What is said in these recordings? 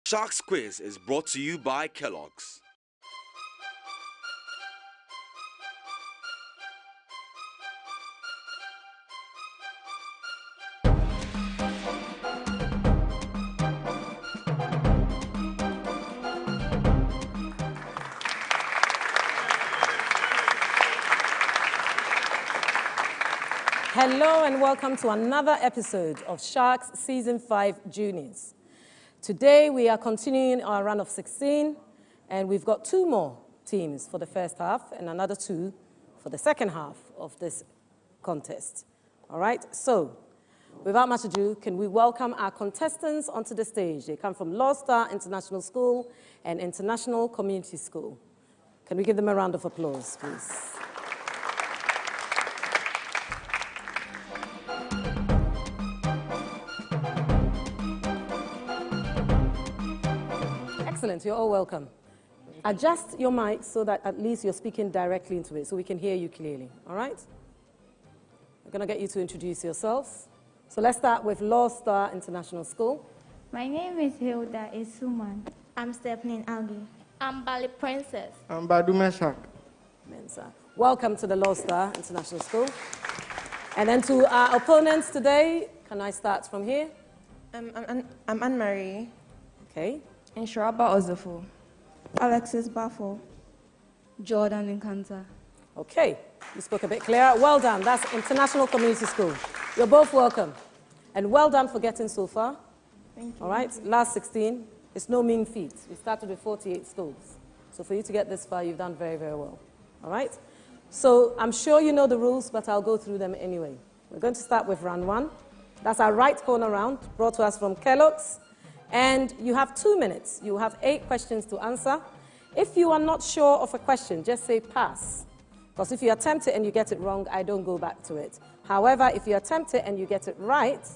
Sharks Quiz is brought to you by Kellogg's. Hello and welcome to another episode of Sharks Season 5 Juniors. Today we are continuing our run of 16 and we've got two more teams for the first half and another two for the second half of this contest. All right, so without much ado, can we welcome our contestants onto the stage? They come from Law Star International School and International Community School. Can we give them a round of applause, please? Excellent, you're all welcome. Adjust your mic so that at least you're speaking directly into it so we can hear you clearly, all right? We're going to get you to introduce yourselves. So let's start with Law Star International School. My name is Hilda Isuman. I'm Stephanie Algi. I'm Bali Princess. I'm Badu Meshak. Mensa. Welcome to the Law Star International School. And then to our opponents today, can I start from here? I'm Anne-Marie. Okay. Inshiraba Ozefo. Alexis Baffo. Jordan Nkanta. Okay, you spoke a bit clearer. Well done. That's International Community School. You're both welcome. And well done for getting so far. Thank you. All right, last 16. It's no mean feat. We started with 48 schools. So for you to get this far, you've done very, very well. All right? So I'm sure you know the rules, but I'll go through them anyway. We're going to start with round one. That's our right corner round, brought to us from Kellogg's. And you have 2 minutes. You have 8 questions to answer. If you are not sure of a question, just say pass. Because if you attempt it and you get it wrong, I don't go back to it. However, if you attempt it and you get it right,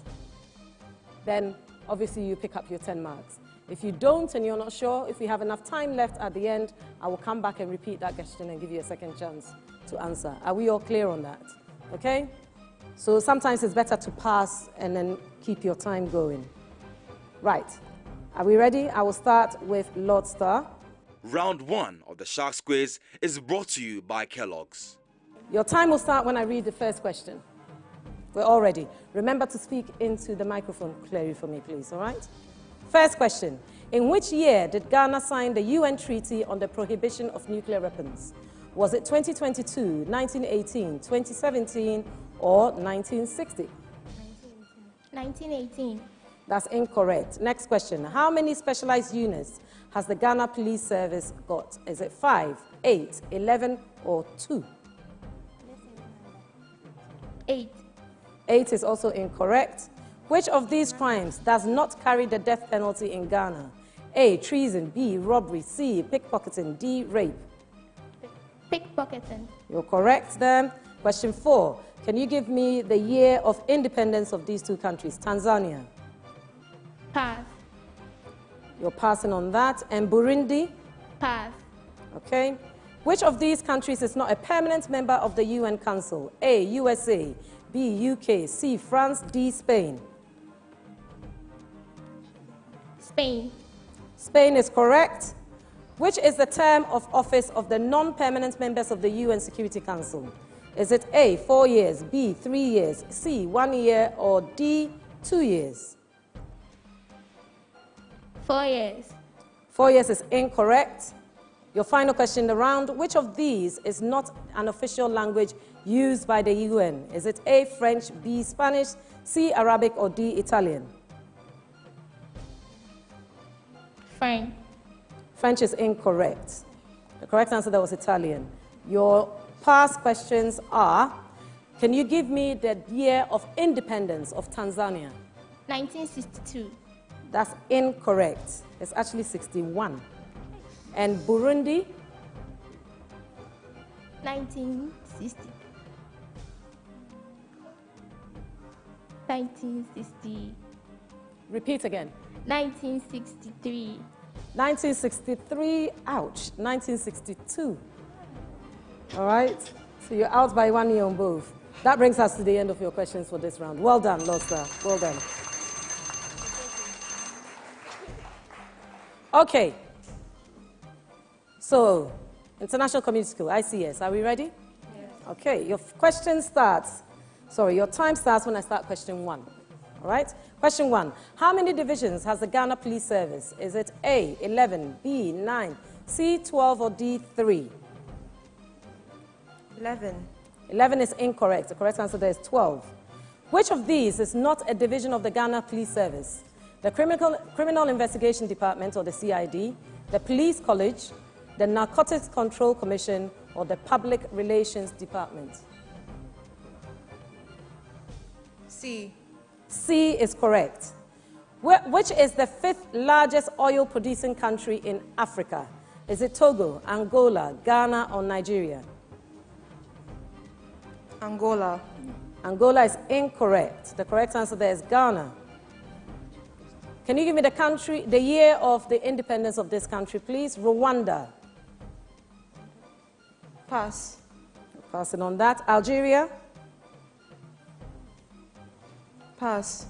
then obviously you pick up your 10 marks. If you don't and you're not sure, if we have enough time left at the end, I will come back and repeat that question and give you a second chance to answer. Are we all clear on that? Okay? So sometimes it's better to pass and then keep your time going. Right. Are we ready? I will start with Lord Star. Round 1 of the Sharks Quiz is brought to you by Kellogg's. Your time will start when I read the first question. We're all ready. Remember to speak into the microphone clearly for me, please, all right? First question. In which year did Ghana sign the UN Treaty on the Prohibition of Nuclear Weapons? Was it 2022, 1918, 2017, or 1960? 1918. That's incorrect. Next question. How many specialized units has the Ghana Police Service got? Is it 5, 8, 11, or 2? 8. 8 is also incorrect. Which of these crimes does not carry the death penalty in Ghana? A, treason, B, robbery, C, pickpocketing, D, rape. Pickpocketing. You're correct there. Question 4. Can you give me the year of independence of these two countries? Tanzania. Pass. You're passing on that. And Burundi? Pass. Okay. Which of these countries is not a permanent member of the UN Council? A, USA, B, UK, C, France, D, Spain. Spain. Spain is correct. Which is the term of office of the non-permanent members of the UN Security Council? Is it A, 4 years, B, 3 years, C, 1 year, or D, 2 years? 4 years. 4 years is incorrect. Your final question in the round. Which of these is not an official language used by the UN? Is it A, French, B, Spanish, C, Arabic, or D, Italian? French. French is incorrect. The correct answer there was Italian. Your past questions are, can you give me the year of independence of Tanzania? 1962. That's incorrect. It's actually 61. And Burundi? 1960. 1960. Repeat again. 1963. 1963, ouch. 1962. All right? So you're out by 1 year on both. That brings us to the end of your questions for this round. Well done, Lord Star. Well done. Okay. So, International Community School, ICS, are we ready? Yes. Okay, your question starts, your time starts when I start question 1. All right? Question 1. How many divisions has the Ghana Police Service? Is it A, 11, B, 9, C, 12, or D, 3? 11. 11 is incorrect. The correct answer there is 12. Which of these is not a division of the Ghana Police Service? The Criminal Investigation Department, or the CID, the Police College, the Narcotics Control Commission, or the Public Relations Department? C. C is correct. Which is the 5th largest oil-producing country in Africa? Is it Togo, Angola, Ghana, or Nigeria? Angola. Angola is incorrect. The correct answer there is Ghana. Can you give me the country, the year of the independence of this country, please? Rwanda. Pass. Passing on that. Algeria. Pass.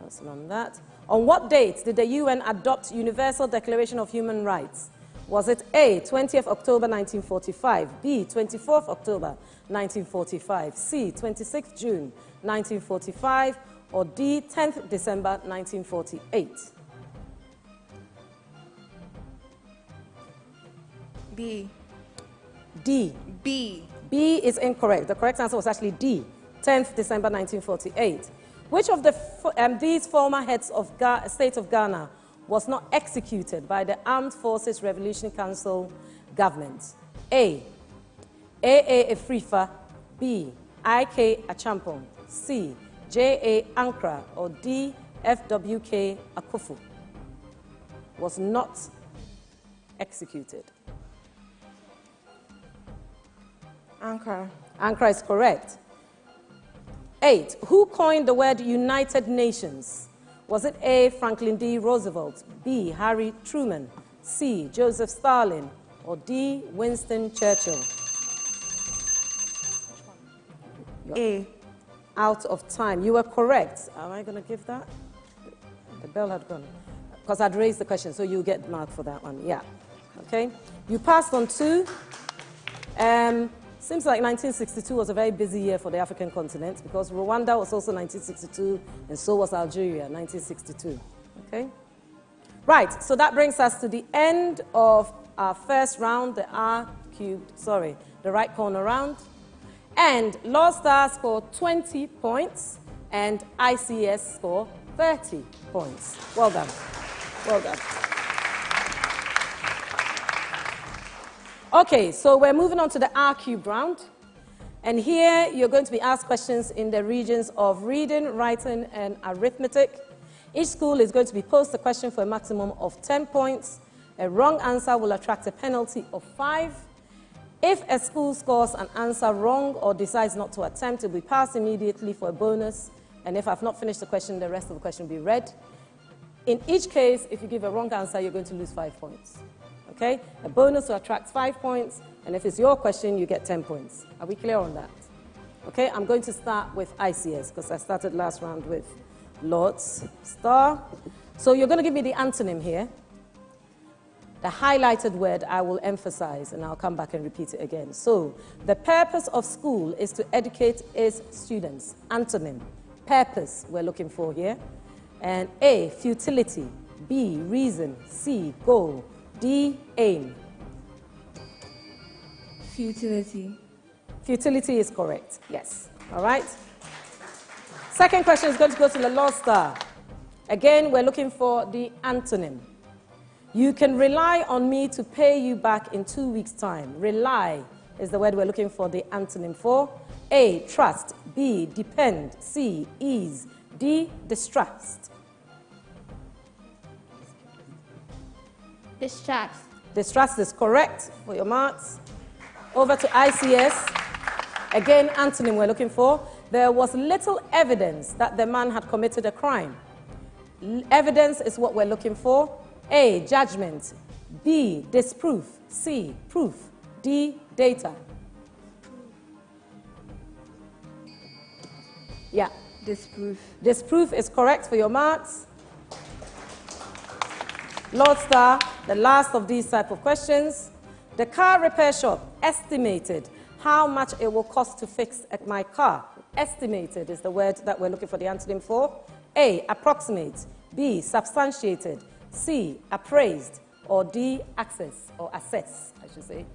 Passing on that. On what date did the UN adopt Universal Declaration of Human Rights? Was it A, 20th October 1945, B, 24th October 1945, C, 26th June 1945, or D, 10th December 1948? B. D. B. B is incorrect. The correct answer was actually D, 10th December 1948. Which of these former heads of State of Ghana was not executed by the Armed Forces Revolutionary Council government? A. A.A. Afrifa, B. I.K. Achampong, C. J.A. Ankara, or D. F.W.K. Akufo was not executed? Ankara. Ankara is correct. 8. Who coined the word United Nations? Was it A, Franklin D. Roosevelt, B, Harry Truman, C, Joseph Stalin, or D, Winston Churchill? A. Out of time. You were correct. Am I going to give that? The bell had gone. Because I'd raised the question, so you get marked for that one. Yeah. Okay. You passed on 2. Seems like 1962 was a very busy year for the African continent because Rwanda was also 1962 and so was Algeria, 1962. Okay? Right, so that brings us to the end of our first round, the the right corner round. And Lord Star scored 20 points and ICS scored 30 points. Well done. Well done. Okay, so we're moving on to the R-cubed round. And here you're going to be asked questions in the regions of reading, writing, and arithmetic. Each school is going to be posed a question for a maximum of 10 points. A wrong answer will attract a penalty of 5. If a school scores an answer wrong or decides not to attempt, it will be passed immediately for a bonus. And if I've not finished the question, the rest of the question will be read. In each case, if you give a wrong answer, you're going to lose 5 points. Okay? A bonus will attract 5 points, and if it's your question, you get 10 points. Are we clear on that? Okay, I'm going to start with ICS, because I started last round with Lord's Star. So you're going to give me the antonym here. The highlighted word I will emphasize, and I'll come back and repeat it again. So the purpose of school is to educate its students. Antonym. Purpose we're looking for here. And A, futility. B, reason. C, goal. D, aim. Futility. Futility is correct, yes. All right? Second question is going to go to the Lord Star. Again, we're looking for the antonym. You can rely on me to pay you back in 2 weeks' time. Rely is the word we're looking for the antonym for. A, trust. B, depend. C, ease. D, distrust. Distrust. Distrust is correct for your marks. Over to ICS. Again, antonym we're looking for. There was little evidence that the man had committed a crime. Evidence is what we're looking for. A, judgment. B, disproof. C, proof. D, data. Yeah. Disproof. Disproof is correct for your marks. Lodestar, the last of these type of questions. The car repair shop estimated how much it will cost to fix my car. Estimated is the word that we're looking for the antonym for. A, approximate. B, substantiated. C, appraised. Or D, access, or assess, I should say.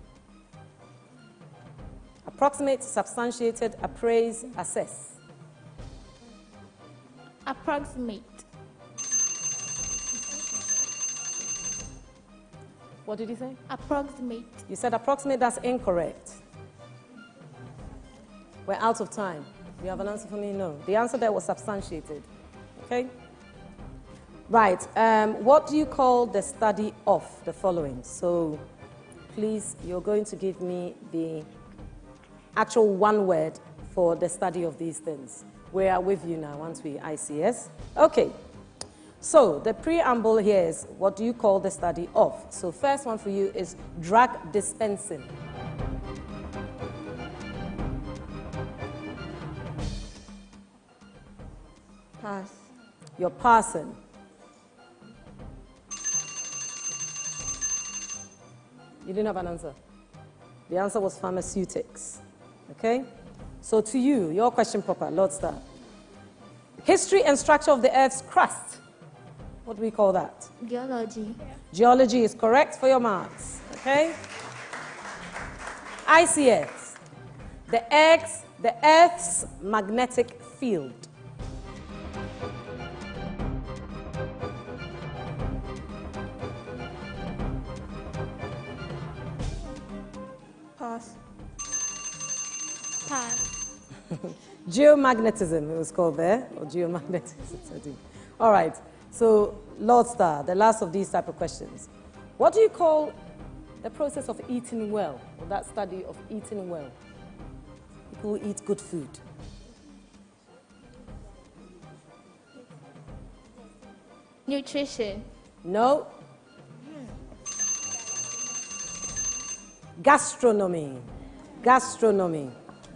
Approximate, substantiated, appraise, assess. Approximate. What did you say? Approximate. You said approximate, that's incorrect. We're out of time. Do you have an answer for me? No. The answer there was substantiated. Okay? Right. What do you call the study of the following? So, please, you're going to give me the actual one word for the study of these things. We are with you now once we ICS. Okay. So, the preamble here is, what do you call the study of? So, first one for you is drug dispensing. Pass. You're passing. You didn't have an answer. The answer was pharmaceutics. Okay? So, to you, your question proper, Lodestar. History and structure of the Earth's crust. What do we call that? Geology. Geology is correct for your marks. Okay? ICS. The Earth's magnetic field. Pass. Pass. Geomagnetism, it was called there, or geomagnetism. All right. So, Lodestar, the last of these type of questions. What do you call the process of eating well, or that study of eating well? People who eat good food. Nutrition. No. Gastronomy. Gastronomy.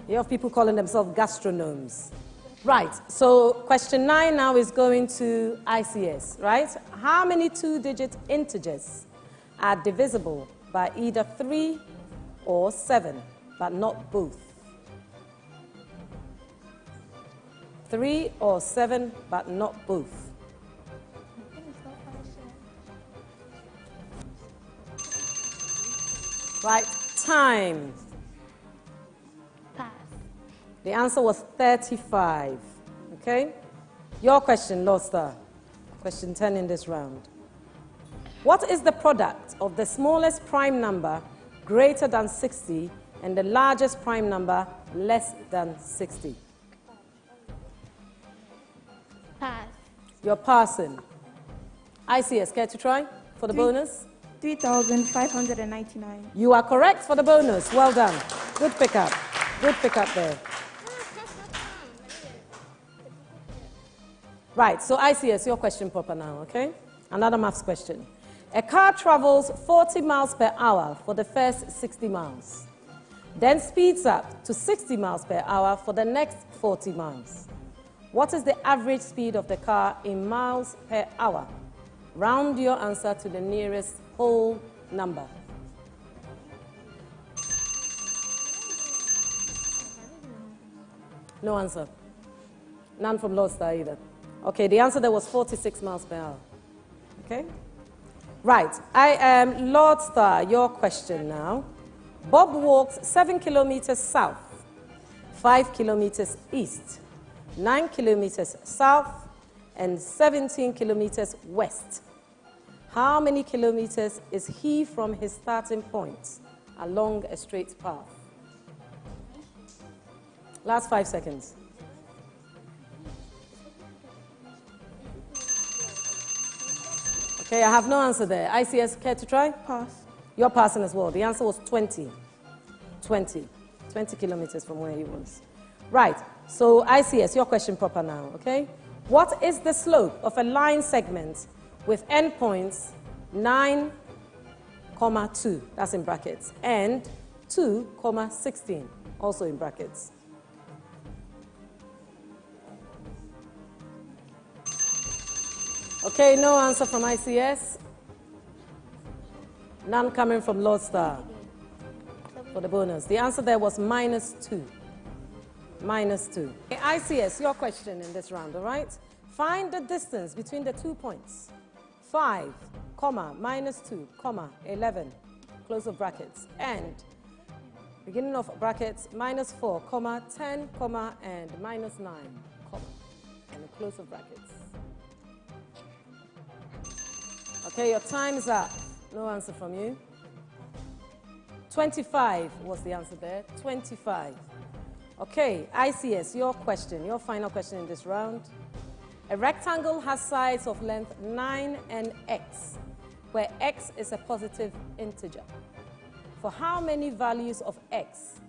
You have people calling themselves gastronomes. Right, so question 9 now is going to ICS, right? How many two-digit integers are divisible by either 3 or 7, but not both? 3 or 7, but not both. Right, time. Pass. The answer was 35. Okay? Your question, Lodestar. Question 10 in this round. What is the product of the smallest prime number greater than 60 and the largest prime number less than 60? Pass. You're passing. ICS, care to try for the bonus? 3,599. You are correct for the bonus. Well done. Good pickup. Good pickup there. Right, so ICS, your question proper now, okay? Another maths question. A car travels 40 miles per hour for the first 60 miles, then speeds up to 60 miles per hour for the next 40 miles. What is the average speed of the car in miles per hour? Round your answer to the nearest whole number. No answer. None from Lodestar either. Okay, the answer there was 46 miles per hour. Okay? Right, I am Lodestar, your question now. Bob walks 7 kilometers south, 5 kilometers east, 9 kilometers south, and 17 kilometers west. How many kilometers is he from his starting point along a straight path? Last 5 seconds. Okay, I have no answer there. ICS, care to try? Pass. You're passing as well. The answer was 20 kilometers from where he was. Right, so ICS, your question proper now, okay? What is the slope of a line segment with endpoints 9, 2, that's in brackets, and 2, 16, also in brackets? Okay, no answer from ICS. None coming from Lodestar for the bonus. The answer there was -2. -2. Okay, ICS, your question in this round, all right? Find the distance between the 2 points. 5, comma, -2, comma, 11, close of brackets, and beginning of brackets, -4, comma, 10, comma, and -9, comma, and the close of brackets. Okay, your time is up. No answer from you. 25 was the answer there. 25. Okay, ICS, your question, your final question in this round. A rectangle has sides of length 9 and x, where x is a positive integer. For how many values of x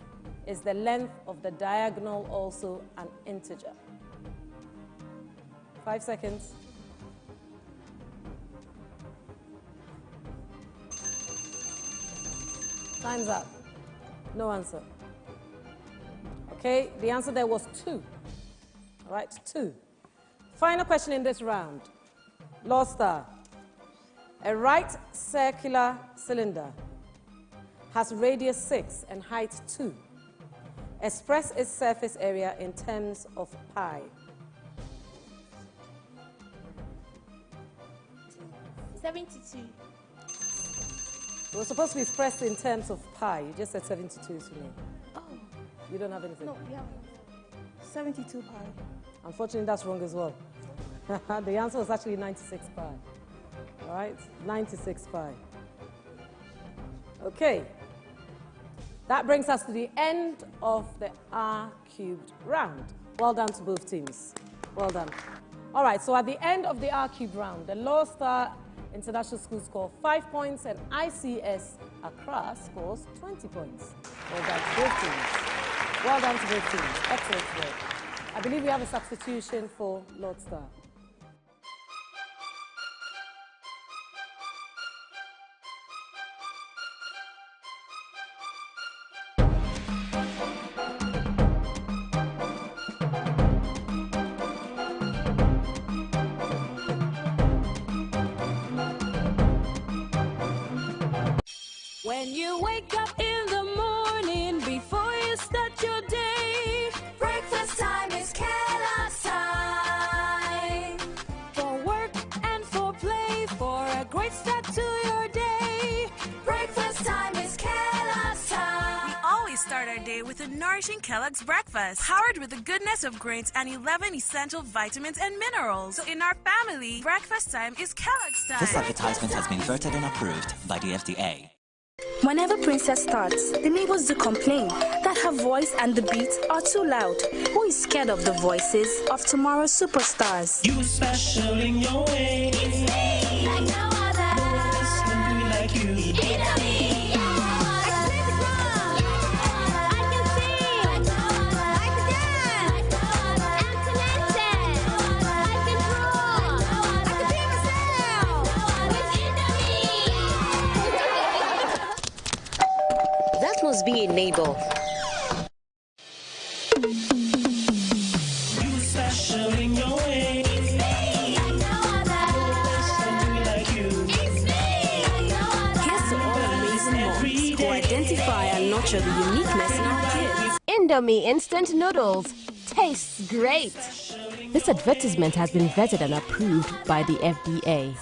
is the length of the diagonal also an integer? 5 seconds. Time's up. No answer. Okay, the answer there was 2. All right, 2. Final question in this round. Lodestar. A right circular cylinder has radius 6 and height 2. Express its surface area in terms of pi. 72. It was supposed to be expressed in terms of pi. You just said 72 to me. Oh, You don't have anything? no, we have 72 pi. Unfortunately, that's wrong as well. The answer was actually 96 pi. All right, 96 pi. Okay. That brings us to the end of the R cubed round. Well done to both teams. Well done. All right, so at the end of the R cubed round, the Lodestar International School score 5 points and ICS Accra scores 20 points. Well done to both teams. Well done to both teams. Excellent work. I believe we have a substitution for Lodestar. When you wake up in the morning before you start your day, breakfast time is Kellogg's time. For work and for play, for a great start to your day, breakfast time is Kellogg's time. We always start our day with a nourishing Kellogg's breakfast, powered with the goodness of grains and 11 essential vitamins and minerals. So in our family, breakfast time is Kellogg's time. This advertisement has been voted and approved by the FDA. Whenever Princess starts, the neighbors do complain that her voice and the beats are too loud. Who is scared of the voices of tomorrow's superstars? You special in your way. It's me, like no other. No one else can do it like you. Int'l me. I can play the drum. I can sing. I can dance. I'm talented. I can draw. I can be myself. With Int'l me. That must be a neighbor. You special in your way. It's me, like no other. No one else can do it like you. It's me, like no other. Here's to all amazing moms who identify and nurture the uniqueness in our kids. Indomie instant noodles. Tastes great. This advertisement has been vetted and approved by the FDA.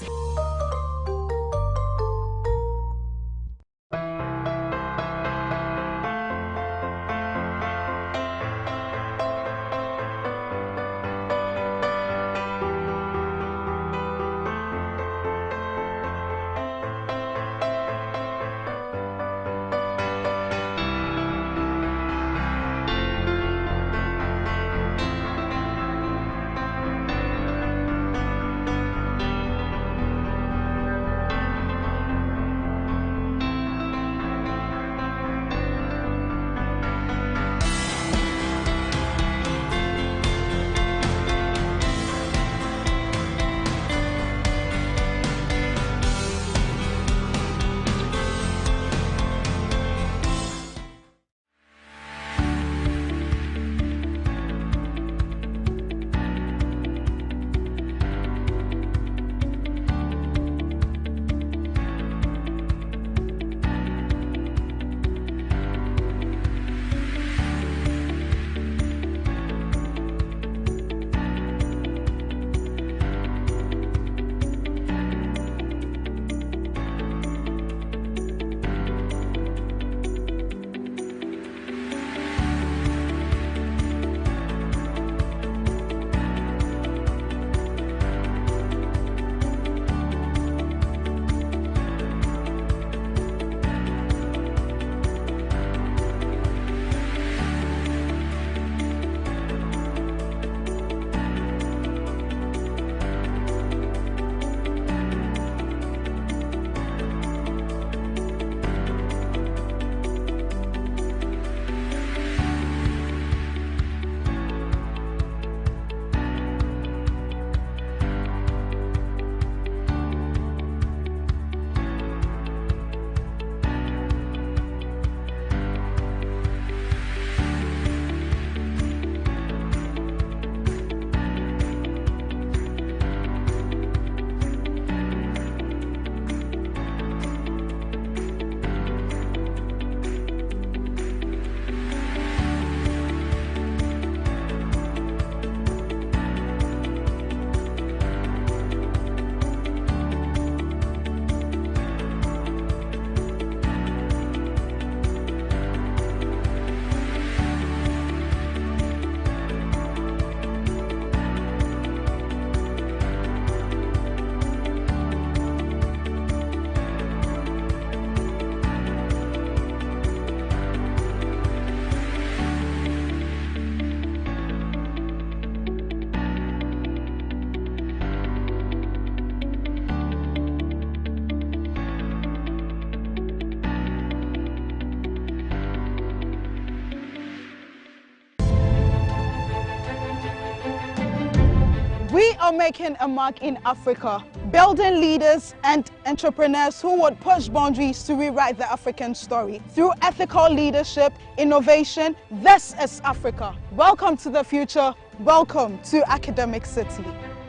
about making a mark in Africa, building leaders and entrepreneurs who would push boundaries to rewrite the African story. Through ethical leadership, innovation, this is Africa. Welcome to the future. Welcome to Academic City.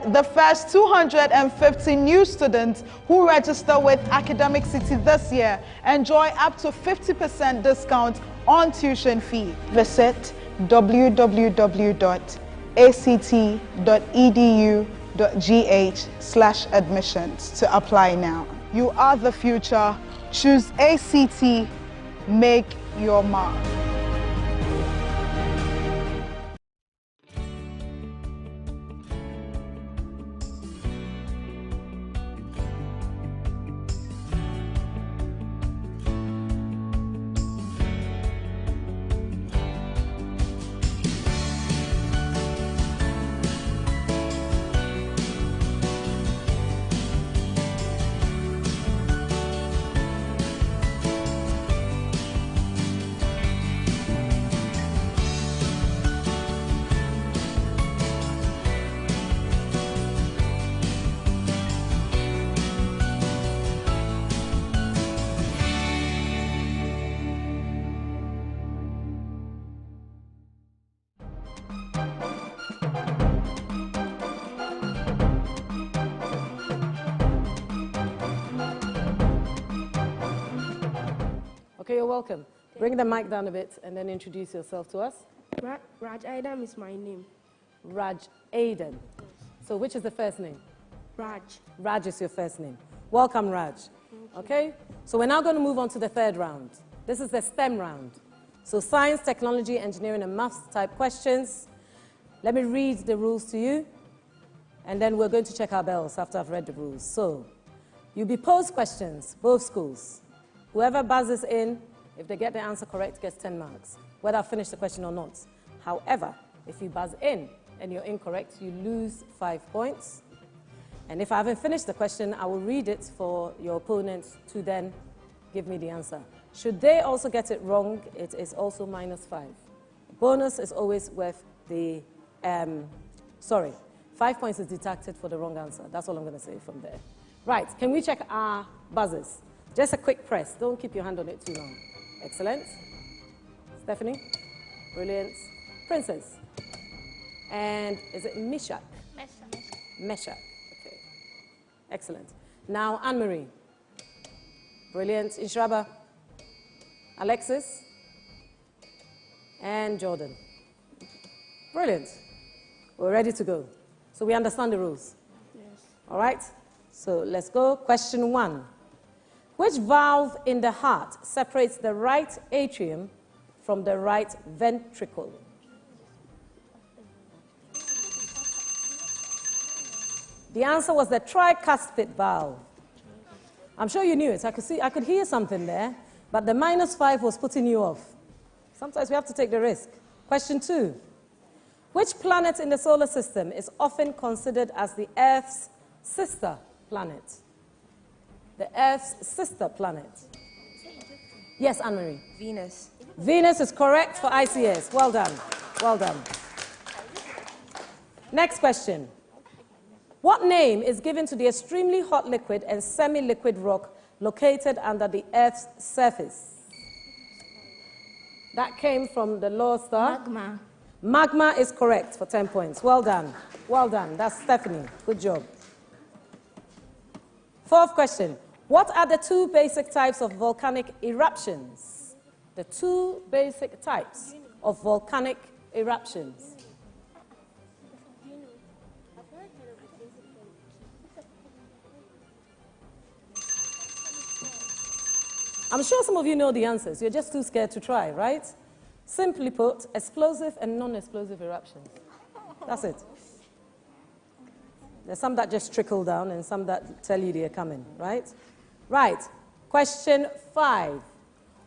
The first 250 new students who register with Academic City this year enjoy up to 50% discount on tuition fee. Visit www.act.edu.gh/admissions to apply now. You are the future. Choose ACT. Make your mark. Okay, you're welcome. Bring the mic down a bit and then introduce yourself to us. Raj Adam is my name. Raj Aiden. So which is the first name? Raj. Raj is your first name. Welcome, Raj. Okay? So we're now going to move on to the third round. This is the STEM round. So science, technology, engineering, and maths type questions. Let me read the rules to you, and then we're going to check our bells after I've read the rules. So you'll be posed questions, both schools. Whoever buzzes in, if they get the answer correct, gets 10 marks, whether I finish the question or not. However, if you buzz in and you're incorrect, you lose 5 points. And if I haven't finished the question, I will read it for your opponent to then give me the answer. Should they also get it wrong, it is also -5. Bonus is always worth the, 5 points is deducted for the wrong answer. That's all I'm going to say from there. Right, can we check our buzzers? Just a quick press. Don't keep your hand on it too long. Excellent. Stephanie? Brilliant. Princess? And is it Meshach? Meshach. Okay. Excellent. Now, Anne-Marie? Brilliant. Inshraba? Alexis? And Jordan? Brilliant. We're ready to go. So we understand the rules? Yes. All right? So let's go. Question 1. Which valve in the heart separates the right atrium from the right ventricle? The answer was the tricuspid valve. I'm sure you knew it. I could hear something there, but the -5 was putting you off. Sometimes we have to take the risk. Question 2. Which planet in the solar system is often considered as the Earth's sister planet? The Earth's sister planet. Yes, Anne-Marie? Venus. Venus is correct for ICS. Well done. Well done. Next question. What name is given to the extremely hot liquid and semi-liquid rock located under the Earth's surface? That came from the Law Star. Magma. Magma is correct for 10 points. Well done. Well done. That's Stephanie. Good job. Fourth question. What are the 2 basic types of volcanic eruptions? The 2 basic types of volcanic eruptions. I'm sure some of you know the answers. You're just too scared to try, right? Simply put, explosive and non-explosive eruptions. That's it. There's some that just trickle down and some that tell you they're coming, right? Right. Question 5.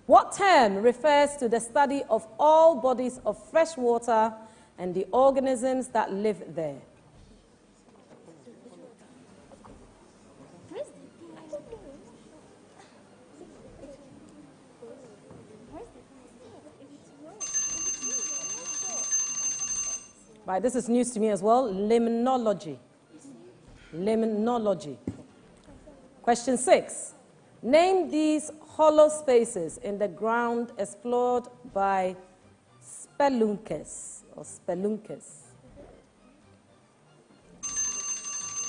What term refers to the study of all bodies of fresh water and the organisms that live there? Right, this is news to me as well. Limnology. Limnology. Question 6. Name these hollow spaces in the ground explored by spelunkers or spelunkers.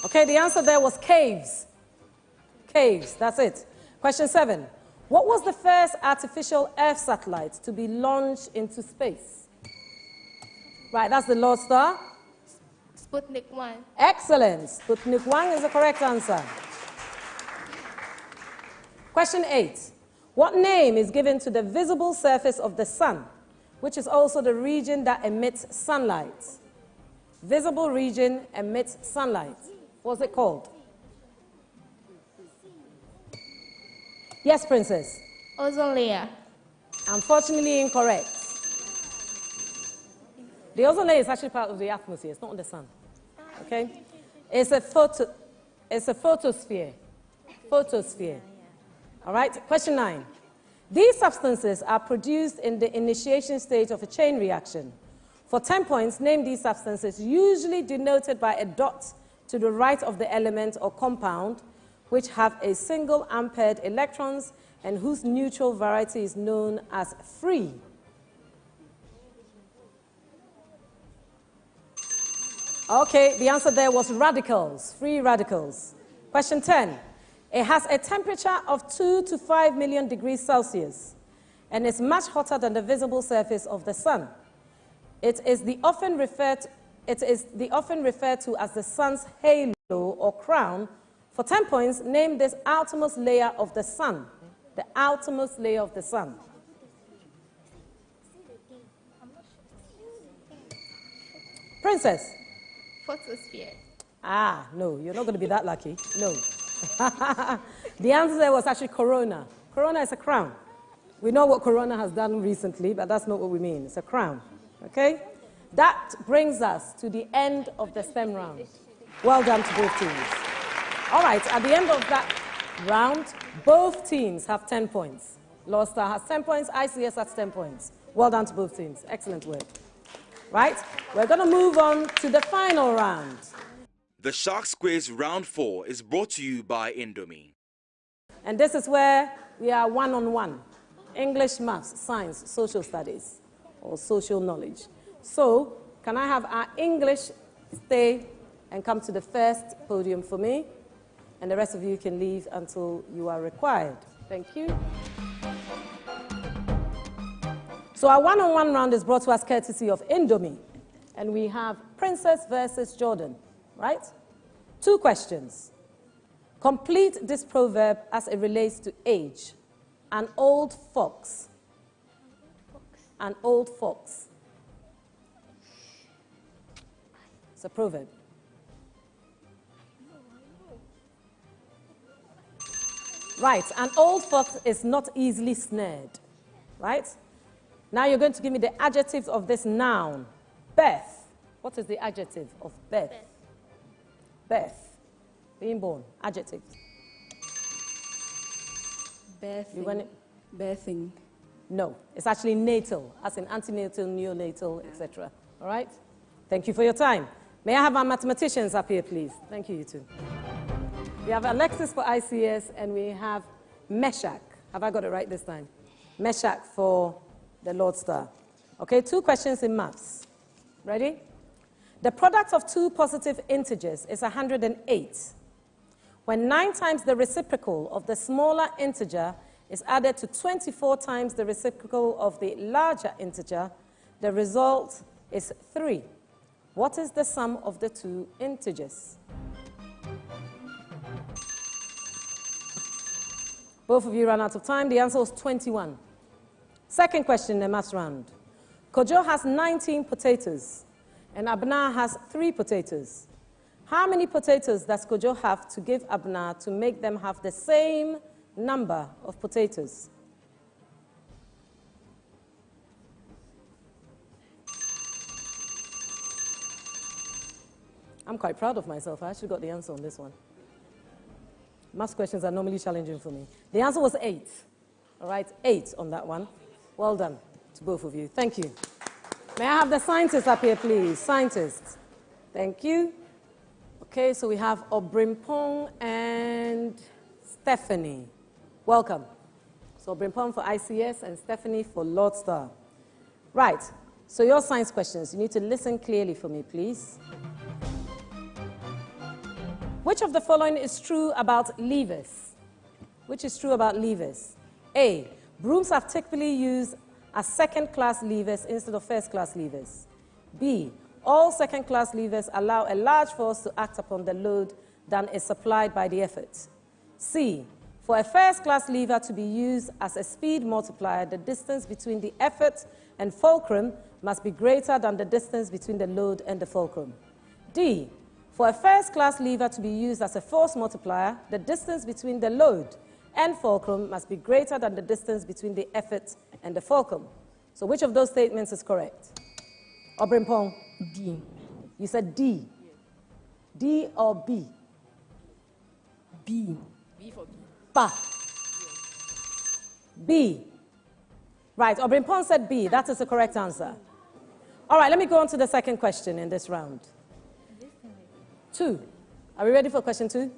Okay, the answer there was caves. Caves, that's it. Question 7. What was the first artificial Earth satellite to be launched into space? Right, that's the Lord Star. Sputnik 1. Excellent. Sputnik 1 is the correct answer. Question 8. What name is given to the visible surface of the sun, which is also the region that emits sunlight? Visible region emits sunlight. What's it called? Yes, Princess. Ozone layer. Unfortunately incorrect. The ozone layer is actually part of the atmosphere. It's not on the sun. Okay? It's a photosphere. Photosphere. All right? Question 9. These substances are produced in the initiation stage of a chain reaction. For 10 points, name these substances, usually denoted by a dot to the right of the element or compound, which have a single unpaired electrons and whose neutral variety is known as free. Okay, the answer there was radicals, free radicals. Question 10. It has a temperature of 2 to 5 million degrees Celsius and is much hotter than the visible surface of the sun. It is the often referred to as the sun's halo or crown. For 10 points, name this outermost layer of the sun. The outermost layer of the sun. Princess. Photosphere. Ah, no, you're not going to be that lucky. No. The answer there was actually corona. Corona is a crown. We know what corona has done recently, but that's not what we mean. It's a crown. Okay? That brings us to the end of the STEM round. Well done to both teams. All right, at the end of that round, both teams have 10 points. Lord Star has 10 points, ICS has 10 points. Well done to both teams. Excellent work. Right? We're going to move on to the final round. The Sharks Quiz Round 4 is brought to you by Indomie. And this is where we are one-on-one. English, maths, science, social studies, or social knowledge. So, can I have our English stay and come to the first podium for me? And the rest of you can leave until you are required. Thank you. So our one-on-one round is brought to us courtesy of Indomie. And we have Princess versus Jordan, right? 2 questions. Complete this proverb as it relates to age. An old fox. An old fox. It's a proverb. Right, an old fox is not easily snared, right? Now you're going to give me the adjectives of this noun. Beth. What is the adjective of Beth? Beth. Being born. Adjective. Birthing. Birthing. No, it's actually natal, as in antenatal, neonatal, etc. All right? Thank you for your time. May I have our mathematicians up here, please? Thank you, you two. We have Alexis for ICS, and we have Meshach. Have I got it right this time? Meshach for the Lord Star. Okay, 2 questions in maths. Ready? The product of 2 positive integers is 108. When 9 times the reciprocal of the smaller integer is added to 24 times the reciprocal of the larger integer, the result is 3. What is the sum of the 2 integers? Both of you ran out of time. The answer was 21. Second question in the maths round. Kojo has 19 potatoes, and Abna has 3 potatoes. How many potatoes does Kojo have to give Abna to make them have the same number of potatoes? I'm quite proud of myself. I actually got the answer on this one. Maths questions are normally challenging for me. The answer was 8. All right, 8 on that one. Well done to both of you. Thank you. May I have the scientists up here, please? Scientists. Thank you. Okay, so we have Obrimpong and Stephanie. Welcome. So Obrimpong for ICS and Stephanie for Lord Star. Right, so your science questions. You need to listen clearly for me, please. Which of the following is true about levers? Which is true about levers? A, brooms are typically used as second-class levers instead of first-class levers. B, all second-class levers allow a large force to act upon the load than is supplied by the effort. C, for a first-class lever to be used as a speed multiplier, the distance between the effort and fulcrum must be greater than the distance between the load and the fulcrum. D, for a first-class lever to be used as a force multiplier, the distance between the load and fulcrum must be greater than the distance between the effort and the fulcrum. So which of those statements is correct? Obrimpong? D. You said D. D or B? B. B for B. Ba. B. Right, Obrimpong said B. That is the correct answer. All right, let me go on to the second question in this round. 2. Are we ready for question 2?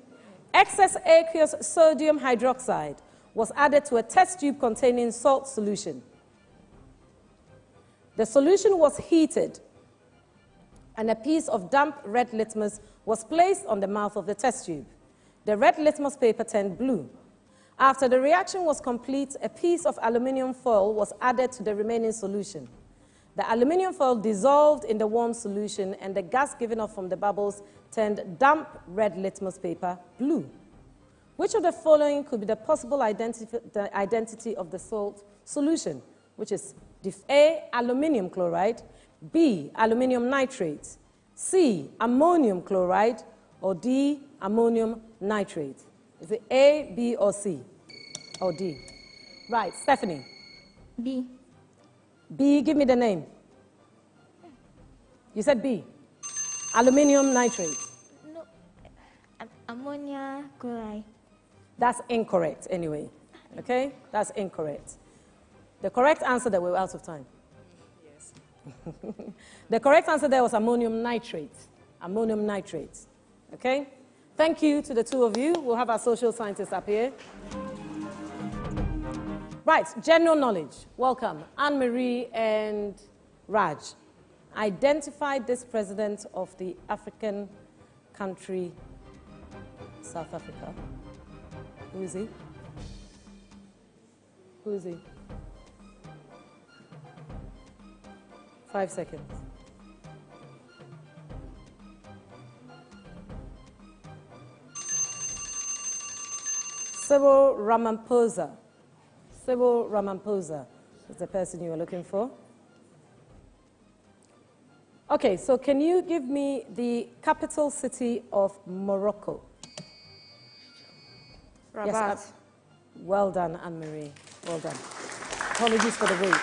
Excess aqueous sodium hydroxide was added to a test tube containing salt solution. The solution was heated, and a piece of damp red litmus was placed on the mouth of the test tube. The red litmus paper turned blue. After the reaction was complete, a piece of aluminium foil was added to the remaining solution. The aluminium foil dissolved in the warm solution, and the gas given off from the bubbles turned damp red litmus paper blue. Which of the following could be the possible identity of the salt solution? Which is A, aluminium chloride, B, aluminium nitrate, C, ammonium chloride, or D, ammonium nitrate? Is it A, B, or C, or D? Right, Stephanie. B. B, give me the name. You said B. Aluminium nitrate. No, ammonia chloride. That's incorrect anyway. Okay? That's incorrect. The correct answer that we're out of time. Yes. The correct answer there was ammonium nitrate. Ammonium nitrate. Okay? Thank you to the two of you. We'll have our social scientists up here. Right, general knowledge. Welcome. Anne-Marie and Raj. Identify this president of the African country, South Africa. Who is he? Who is he? 5 seconds. Cyril Ramaphosa. Cyril Ramaphosa is the person you are looking for. Okay, so can you give me the capital city of Morocco? Rabat. Yes, well done, Anne-Marie. Well done. Apologies for the wait.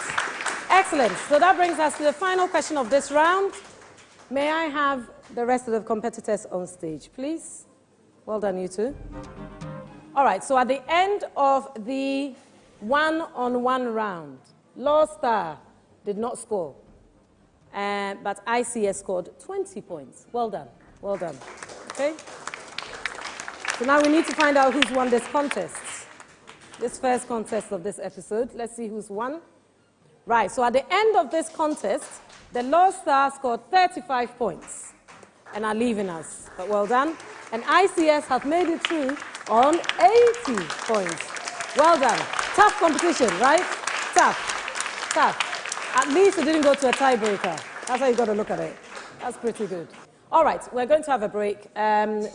Excellent. So that brings us to the final question of this round. May I have the rest of the competitors on stage, please? Well done, you two. All right, so at the end of the one-on-one round, Lord Star did not score, but ICS scored 20 points. Well done. Well done. Okay? So now we need to find out who's won this contest. This first contest of this episode. Let's see who's won. Right, so at the end of this contest, the Lord Star scored 35 points and are leaving us. But well done. And ICS have made it through on 80 points. Well done. Tough competition, right? Tough. Tough. At least it didn't go to a tiebreaker. That's how you got to look at it. That's pretty good. All right, we're going to have a break.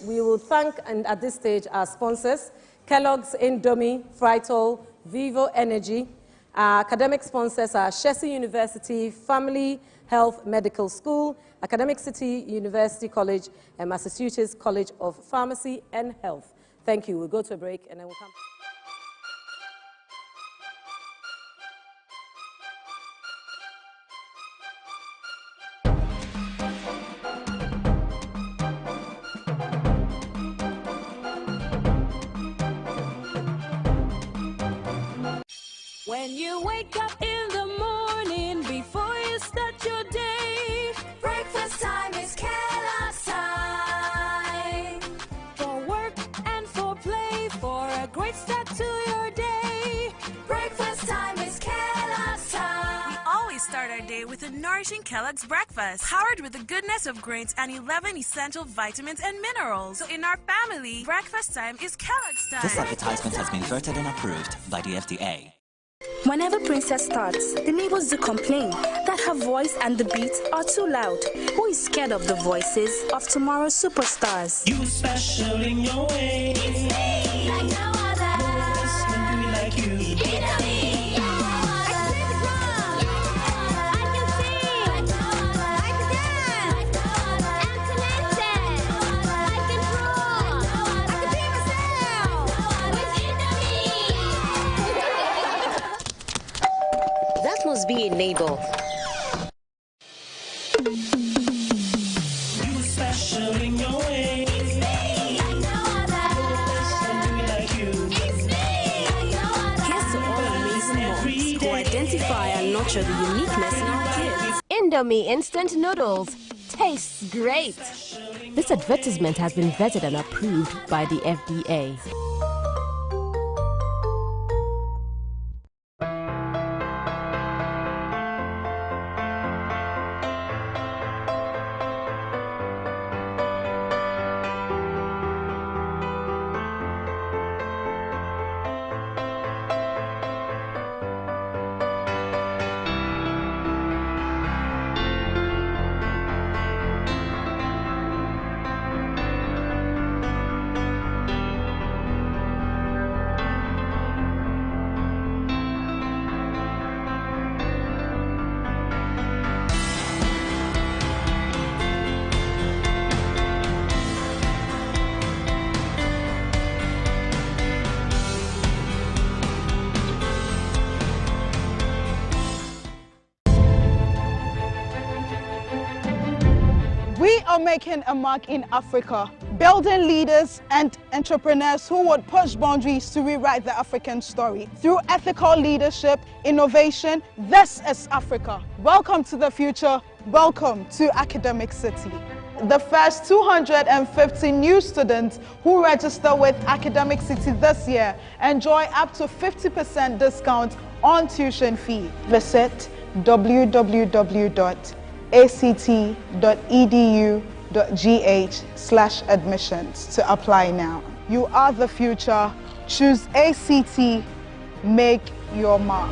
We will thank, and at this stage, our sponsors, Kellogg's, Indomie, Frytol, Vivo Energy. Our academic sponsors are Shesi University, Family Health Medical School, Academic City University College, and Massachusetts College of Pharmacy and Health. Thank you. We'll go to a break, and then we'll come. When you wake up in the morning before you start your day, breakfast time is Kellogg's time. great start to your day. Breakfast time is Kellogg's time. We always start our day with a nourishing Kellogg's breakfast, powered with the goodness of grains and 11 essential vitamins and minerals. So in our family, breakfast time is Kellogg's time. This advertisement has been voted and approved by the FDA. Whenever Princess starts, the neighbors do complain that her voice and the beat are too loud. Who is scared of the voices of tomorrow's superstars? You special in your way. It's me, like no other. No one can do it like you. Int'l. That must be a neighbor. You special in your way. It's me, like no other. No one can do it like you. It's me, like no other. Here's to all amazing moms who identify and nurture the uniqueness in our kids. Indomie instant noodles tastes great. This advertisement has been vetted and approved by the FDA. We are making a mark in Africa, building leaders and entrepreneurs who would push boundaries to rewrite the African story. Through ethical leadership, innovation, this is Africa. Welcome to the future. Welcome to Academic City. The first 250 new students who register with Academic City this year enjoy up to 50% discount on tuition fee. Visit www.act.edu.gh/admissions to apply now. You are the future. Choose ACT. Make your mark.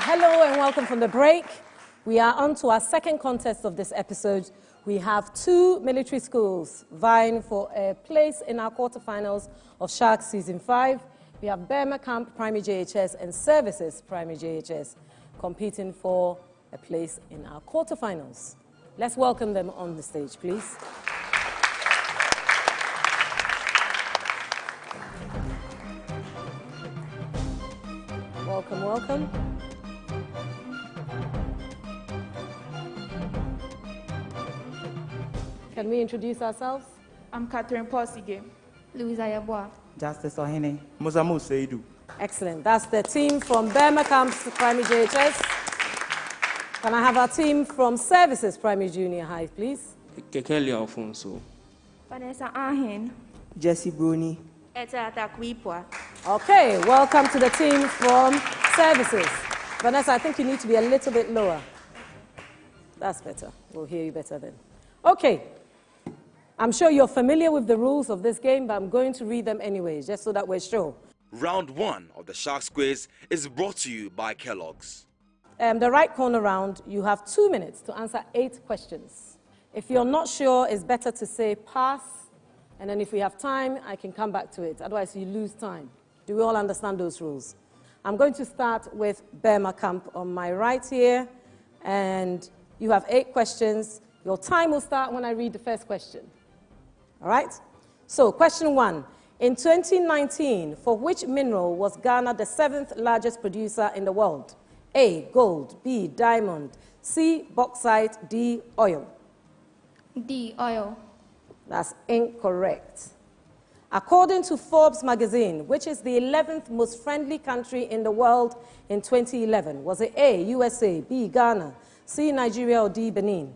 Hello and welcome from the break. We are on to our second contest of this episode. We have two military schools vying for a place in our quarterfinals of Sharks Season 5. We have Burma Camp Primary JHS and Services Primary JHS competing for a place in our quarterfinals. Let's welcome them on the stage, please. Welcome, welcome. Can we introduce ourselves? I'm Catherine Posige. Louisa Yabwa. Justice Ohene. Muzamu Seidu. Excellent. That's the team from Burma Camp's Primary JHS. Can I have our team from Services Primary Junior High, please? Kekeli Alfonso. Vanessa Ahen. Jesse Bruni. Eta Takwipwa. Okay, welcome to the team from Services. Vanessa, I think you need to be a little bit lower. That's better. We'll hear you better then. Okay. I'm sure you're familiar with the rules of this game, but I'm going to read them anyways, just so that we're sure. Round 1 of the Sharks Quiz is brought to you by Kellogg's. The right corner round, you have 2 minutes to answer 8 questions. If you're not sure, it's better to say pass, and then if we have time, I can come back to it. Otherwise, you lose time. Do we all understand those rules? I'm going to start with Burma Camp on my right here, and you have 8 questions. Your time will start when I read the first question. All right? So, question 1. In 2019, for which mineral was Ghana the 7th largest producer in the world? A, gold, B, diamond, C, bauxite, D, oil. D, oil. That's incorrect. According to Forbes magazine, which is the 11th most friendly country in the world in 2011, was it A, USA, B, Ghana, C, Nigeria, or D, Benin?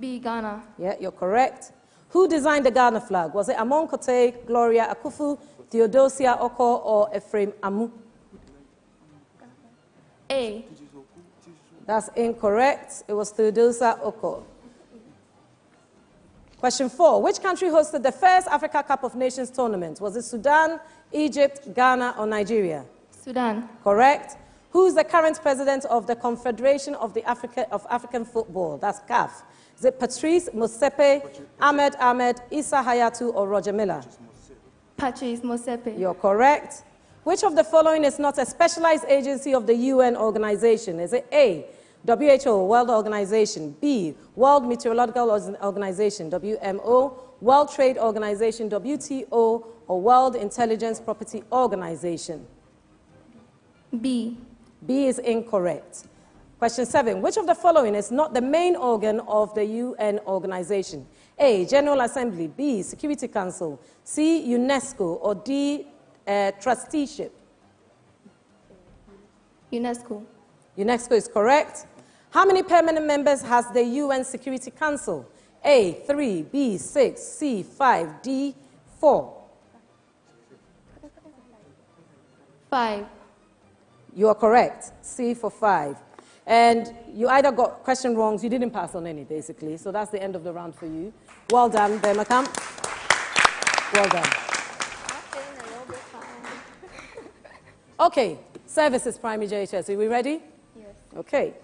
B, Ghana. Yeah, you're correct. Who designed the Ghana flag? Was it Amon Kote, Gloria Akufu, Theodosia Oko, or Ephraim Amu? A. That's incorrect. It was Theodosia Oko. Question 4. Which country hosted the first Africa Cup of Nations tournament? Was it Sudan, Egypt, Ghana, or Nigeria? Sudan. Correct. Who is the current president of the Confederation of African Football? That's CAF. Is it Patrice Motsepe, Ahmed, Issa Hayatou, or Roger Miller? Patrice Motsepe. You're correct. Which of the following is not a specialized agency of the UN organization? Is it A, WHO, World Organization, B, World Meteorological Organization, WMO, World Trade Organization, WTO, or World Intelligence Property Organization? B. B is incorrect. Question 7. Which of the following is not the main organ of the UN organization? A, General Assembly, B, Security Council, C, UNESCO, or D, trusteeship? UNESCO. UNESCO is correct. How many permanent members has the UN Security Council? A, 3, B, 6, C, 5, D, 4. 5. You are correct. C for 5. And you either got question wrongs, you didn't pass on any, basically. So that's the end of the round for you. Well done, Burma Camp. Well done. Okay, services primary JHS. Are we ready? Yes. Okay.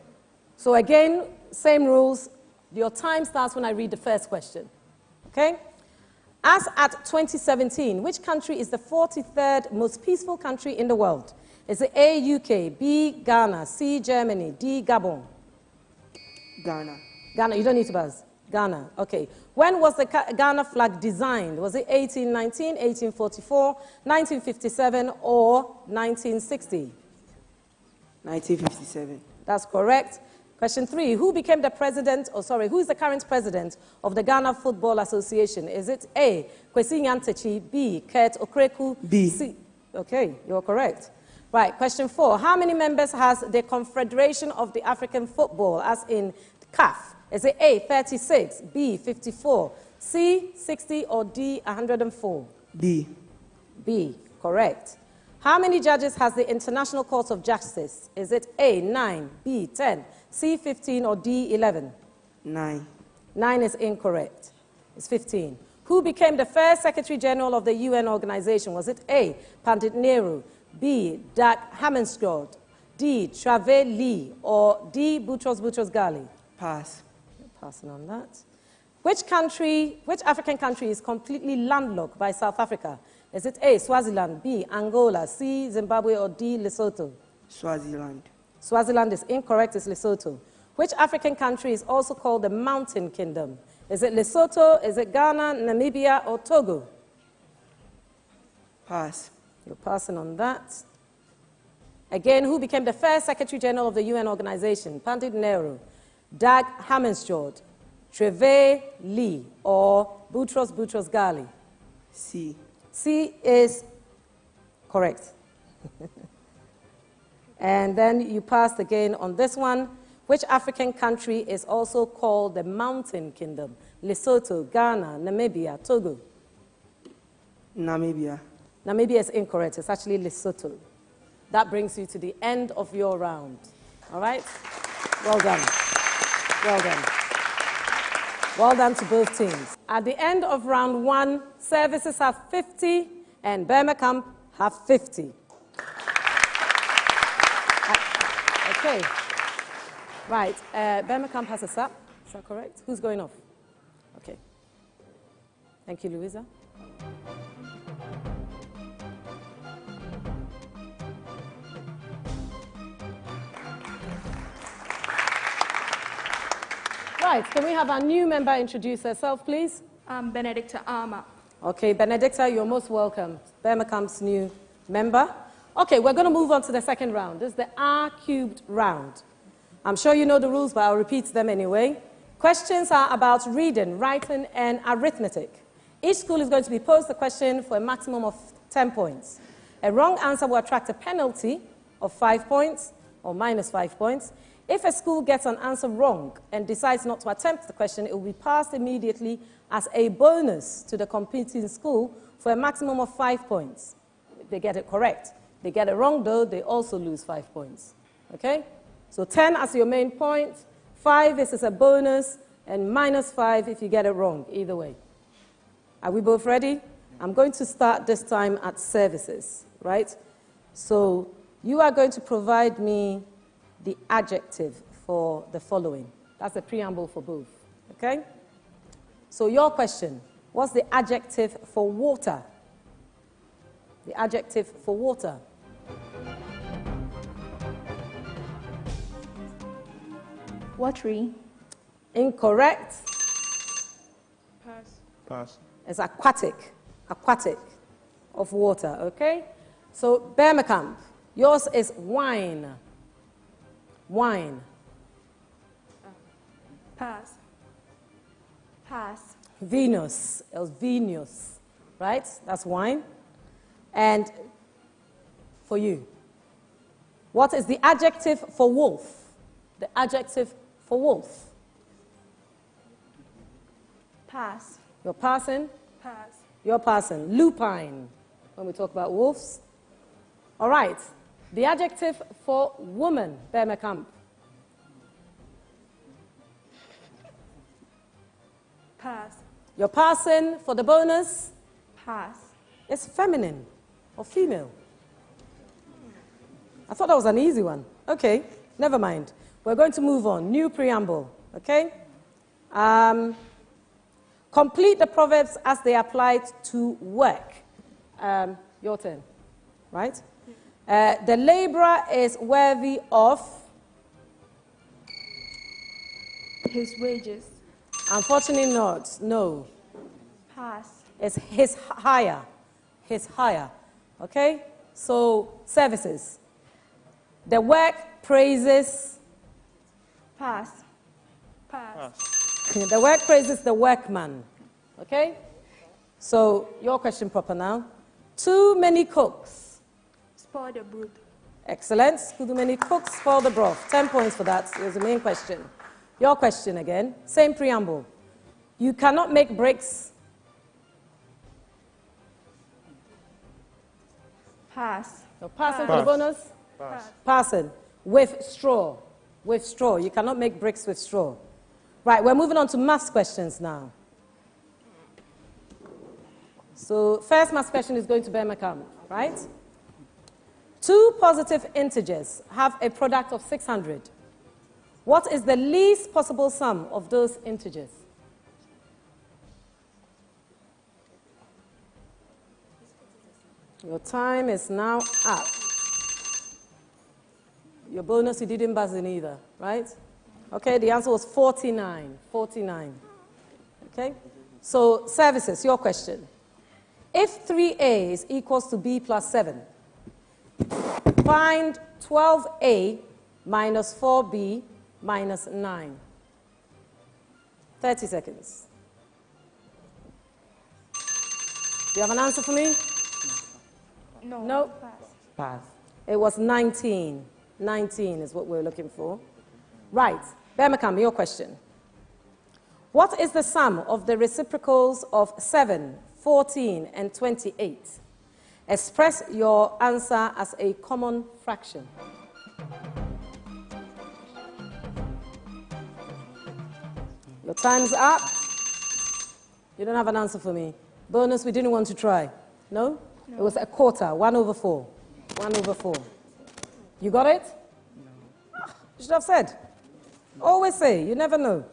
So again, same rules. Your time starts when I read the first question. Okay? As at 2017, which country is the 43rd most peaceful country in the world? Is it A, UK, B, Ghana, C, Germany, D, Gabon? Ghana. Ghana, you don't need to buzz. Ghana, okay. When was the Ghana flag designed? Was it 1819, 1844, 1957, or 1960? 1957. That's correct. Question 3, who became the president, who is the current president of the Ghana Football Association? Is it A, Kwesi Nyantakyi, B, Kurt Okreku, B. C? Okay, you're correct. Right, question 4, how many members has the Confederation of the African Football, as in CAF? Is it A, 36, B, 54, C, 60, or D, 104? B. B, correct. How many judges has the International Court of Justice? Is it A, 9, B, 10, C, 15, or D, 11? 9. 9 is incorrect. It's 15. Who became the first Secretary General of the UN organization? Was it A, Pandit Nehru, B, Dag Hammarskjöld, D, Travell Lee, or D, Boutros Ghali? Pass. Passing on that. Which African country is completely landlocked by South Africa? Is it A, Swaziland, B, Angola, C, Zimbabwe, or D, Lesotho? Swaziland. Swaziland is incorrect, it's Lesotho. Which African country is also called the Mountain Kingdom? Is it Lesotho, is it Ghana, Namibia, or Togo? Pass. You're passing on that. Again, who became the first Secretary General of the UN organization? Pandit Nehru, Dag Hammarskjöld, Travell Lee, or Boutros Ghali? C. C is correct. And then you passed again on this one. Which African country is also called the Mountain Kingdom? Lesotho, Ghana, Namibia, Togo? Namibia. Namibia is incorrect. It's actually Lesotho. That brings you to the end of your round. All right? Well done. Well done. Well done to both teams. At the end of round 1, services have 50 and Birmingham have 50. Okay. Right. Birmingham has a SAP. Is that correct? Who's going off? Okay. Thank you, Louisa. Right, can we have our new member introduce herself, please? I'm Benedicta Arma. Okay, Benedicta, you're most welcome. Birmingham's new member. Okay, we're going to move on to the second round. This is the R-cubed round. I'm sure you know the rules, but I'll repeat them anyway. Questions are about reading, writing, and arithmetic. Each school is going to be posed a question for a maximum of 10 points. A wrong answer will attract a penalty of 5 points or minus 5 points. If a school gets an answer wrong and decides not to attempt the question, it will be passed immediately as a bonus to the competing school for a maximum of 5 points. If they get it correct. They get it wrong, though, they also lose 5 points. Okay? So 10 as your main point, 5 is as a bonus, and minus 5 if you get it wrong, either way. Are we both ready? I'm going to start this time at services, right? So you are going to provide me the adjective for the following. That's the preamble for both, okay? So your question, what's the adjective for water? The adjective for water. Watery. Incorrect. Pass. Pass. It's aquatic. Aquatic of water, okay? So Birmingham, yours is wine. Wine. Pass. Pass. Venus. It was Venus, right? That's wine. And for you, what is the adjective for wolf? The adjective for wolf. Pass. You're passing? Pass. You're passing. Lupine, when we talk about wolves. All right. The adjective for woman, Birmingham. Pass. You're passing for the bonus. Pass. It's feminine or female. I thought that was an easy one. Okay, never mind. We're going to move on. New preamble, okay? Complete the proverbs as they apply to work. Your turn, right? The laborer is worthy of his wages. Unfortunately not, no. Pass. It's his hire, okay? So, services. The work praises. Pass. Pass. The work praises the workman, okay? So, your question proper now. Too many cooks. Spoil the broth. Excellent. Too many cooks spoil the broth. 10 points for that. It was the main question. Your question again. Same preamble. You cannot make bricks. Pass. You're passing Pass. for the bonus? Pass. Passing. With straw. With straw. You cannot make bricks with straw. Right, we're moving on to maths questions now. So, first maths question is going to Birmingham, right? 2 positive integers have a product of 600. What is the least possible sum of those integers? Your time is now up. Your bonus, you didn't buzz in either, right? Okay, the answer was 49. 49. Okay? So, services, your question. If 3a is equals to b plus 7, find 12a minus 4b minus 9. 30 seconds. Do you have an answer for me? No. No? Pass. Pass. It was 19. 19 is what we're looking for. Right. Birmingham, your question. What is the sum of the reciprocals of 7, 14, and 28? Express your answer as a common fraction. Your time's up. You don't have an answer for me. Bonus, we didn't want to try. No? No. It was a quarter, 1 over 4. 1 over 4. You got it? No. You should have said. Always say, you never know.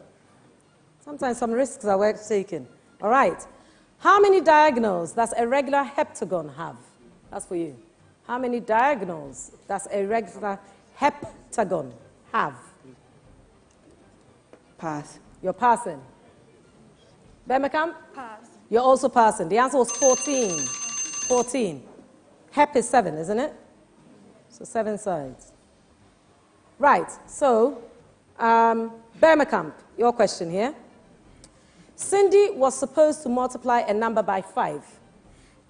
Sometimes some risks are worth taking. All right. How many diagonals does a regular heptagon have? That's for you. How many diagonals does a regular heptagon have? Pass. You're passing. Birmingham? Pass. You're also passing. The answer was 14. 14. Hep is 7, isn't it? So 7 sides. Right. So, Birmingham, your question here. Cindy was supposed to multiply a number by 5.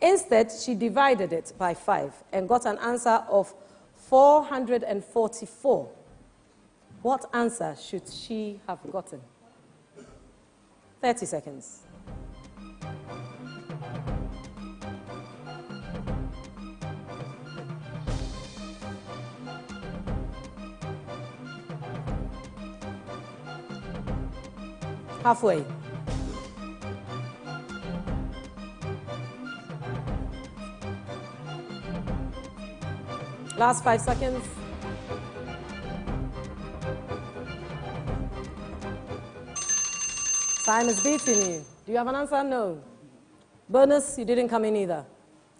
Instead, she divided it by 5 and got an answer of 444. What answer should she have gotten? 30 seconds. Halfway. Last 5 seconds. Time is beating you. Do you have an answer? No. Bonus, you didn't come in either.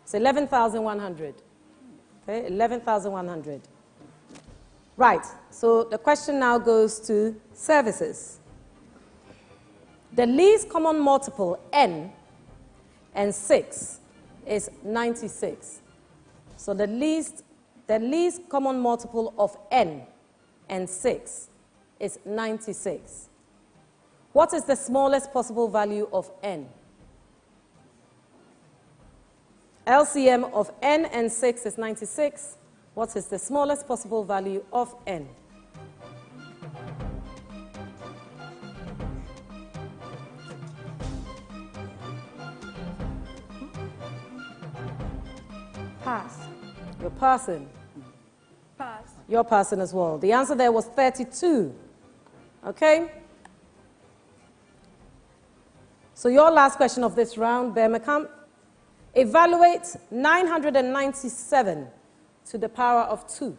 It's 11,100. Okay, 11,100. Right, so the question now goes to services. The least common multiple, n, and 6 is 96. So the least common multiple of n and 6 is 96. What is the smallest possible value of n? LCM of n and 6 is 96. What is the smallest possible value of n? Pass. You're passing. Pass. You're passing as well. The answer there was 32. Okay? So your last question of this round, Birmingham. Evaluate 997 to the power of 2.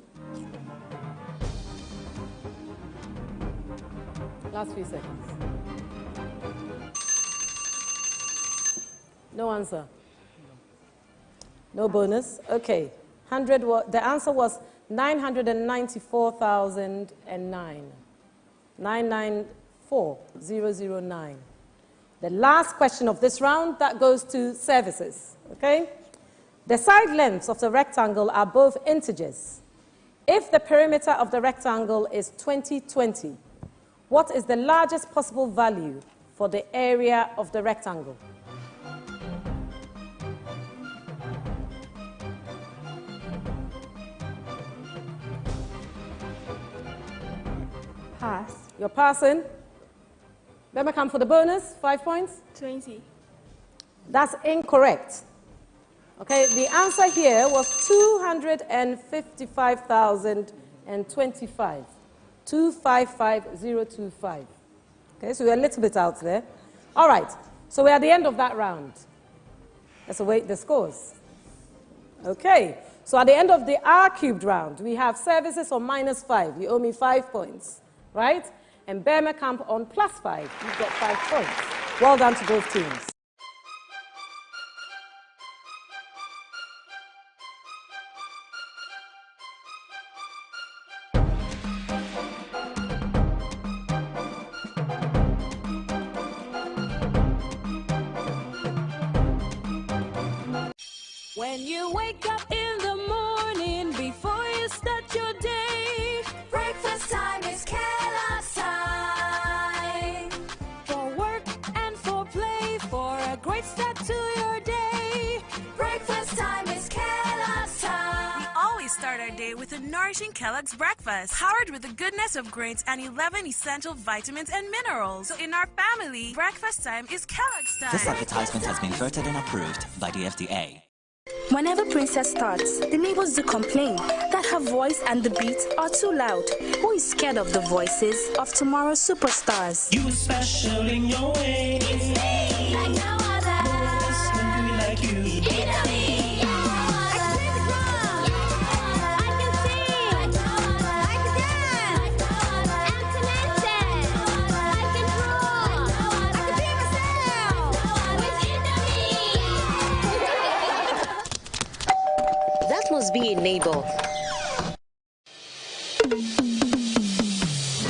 Last few seconds. No answer. No bonus. Okay. The answer was 994,009. 994,009. The last question of this round, that goes to services. Okay? The side lengths of the rectangle are both integers. If the perimeter of the rectangle is 2020, what is the largest possible value for the area of the rectangle? Pass. You're passing. Birmingham for the bonus, 5 points. 20. That's incorrect. Okay, the answer here was 255,025. 255,025. Okay, so we're a little bit out there. All right, so we're at the end of that round. Let's await the scores. Okay, so at the end of the R cubed round, we have services on -5. You owe me 5 points, right? And Birmingham on +5. You've got 5 points. Well done to both teams. When you wake up in the morning before you start your day, breakfast time is Kellogg's time. For work and for play, for a great start to your day, breakfast time is Kellogg's time. We always start our day with a nourishing Kellogg's breakfast, powered with the goodness of grains and 11 essential vitamins and minerals. So in our family, breakfast time is Kellogg's time. This advertisement has been voted and approved by the FDA. Whenever Princess starts, the neighbors do complain that her voice and the beat are too loud. Who is scared of the voices of tomorrow's superstars? You are special in your way. It's me, like no other. No one else can do it like you. Int'l me, I can play the drum. I can sing. I can dance. I'm talented. I can draw. I can be myself. With Int'l me. That must be a neighbor.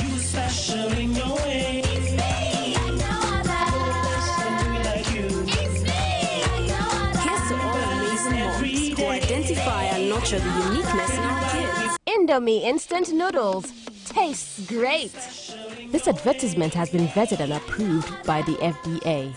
You are special in your way. It's me, like no other. No one else can do it like you. It's me, like no other. Here's to all amazing moms who identify and nurture the uniqueness in our kids. Indomie instant noodles tastes great. This advertisement has been vetted and approved by the FDA.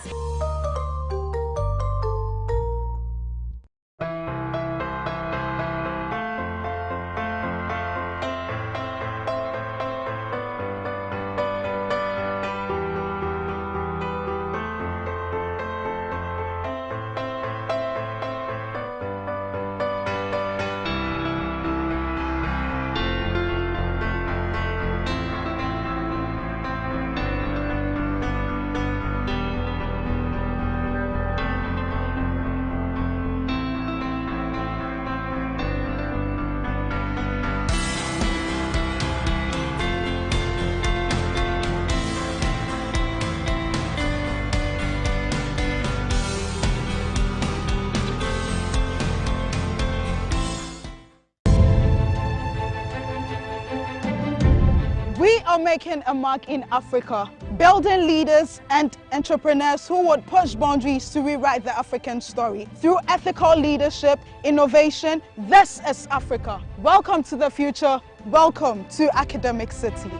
We are making a mark in Africa, building leaders and entrepreneurs who would push boundaries to rewrite the African story. Through ethical leadership, innovation, this is Africa. Welcome to the future. Welcome to Academic City.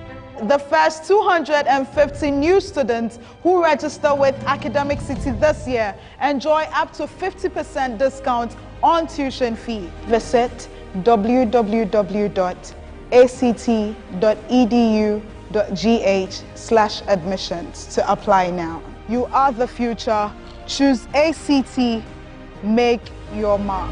The first 250 new students who register with Academic City this year enjoy up to 50% discount on tuition fee. Visit www.act.edu.gh/admissions to apply now. You are the future. Choose ACT. Make your mark.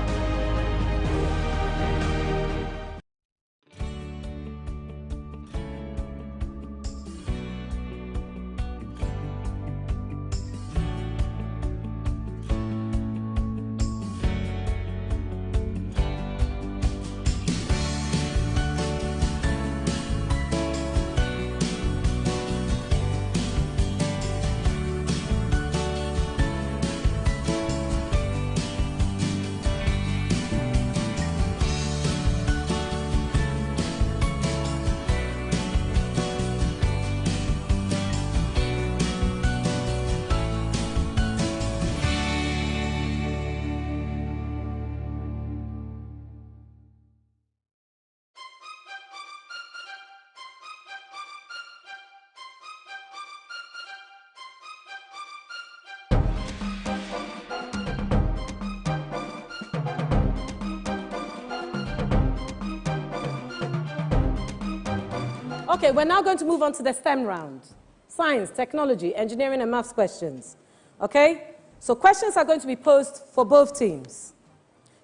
Okay, we're now going to move on to the STEM round. Science, technology, engineering, and maths questions. Okay? So questions are going to be posed for both teams.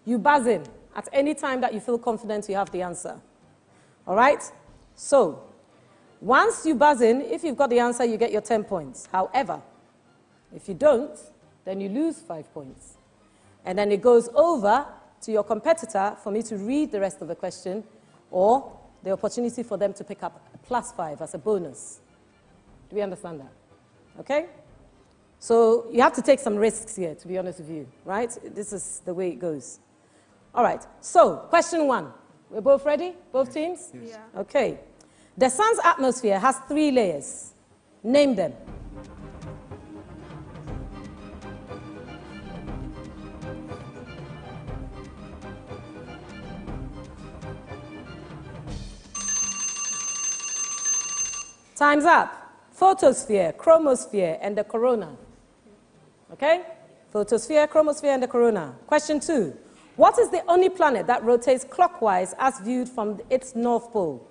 You buzz in at any time that you feel confident you have the answer. All right? So, once you buzz in, if you've got the answer, you get your 10 points. However, if you don't, then you lose 5 points. And then it goes over to your competitor for me to read the rest of the question, or the opportunity for them to pick up a +5 as a bonus. Do we understand that? Okay? So you have to take some risks here, to be honest with you, right? This is the way it goes. All right, so question 1. We're both ready? Both teams? Yes. Yeah. Okay. The sun's atmosphere has 3 layers. Name them. Time's up. Photosphere, chromosphere, and the corona. Okay? Photosphere, chromosphere, and the corona. Question 2. What is the only planet that rotates clockwise as viewed from its north pole,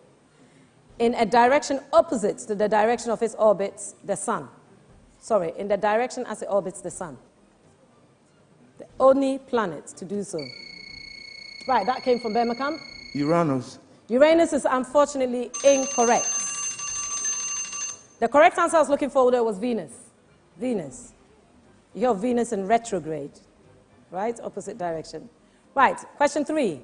in a direction opposite to the direction of its orbit, the sun? Sorry, in the direction as it orbits the sun. The only planet to do so? Right, that came from Bermakamp. Uranus. Uranus is unfortunately incorrect. The correct answer I was looking for there was Venus. Venus. You have Venus in retrograde, right? Opposite direction. Right, question 3.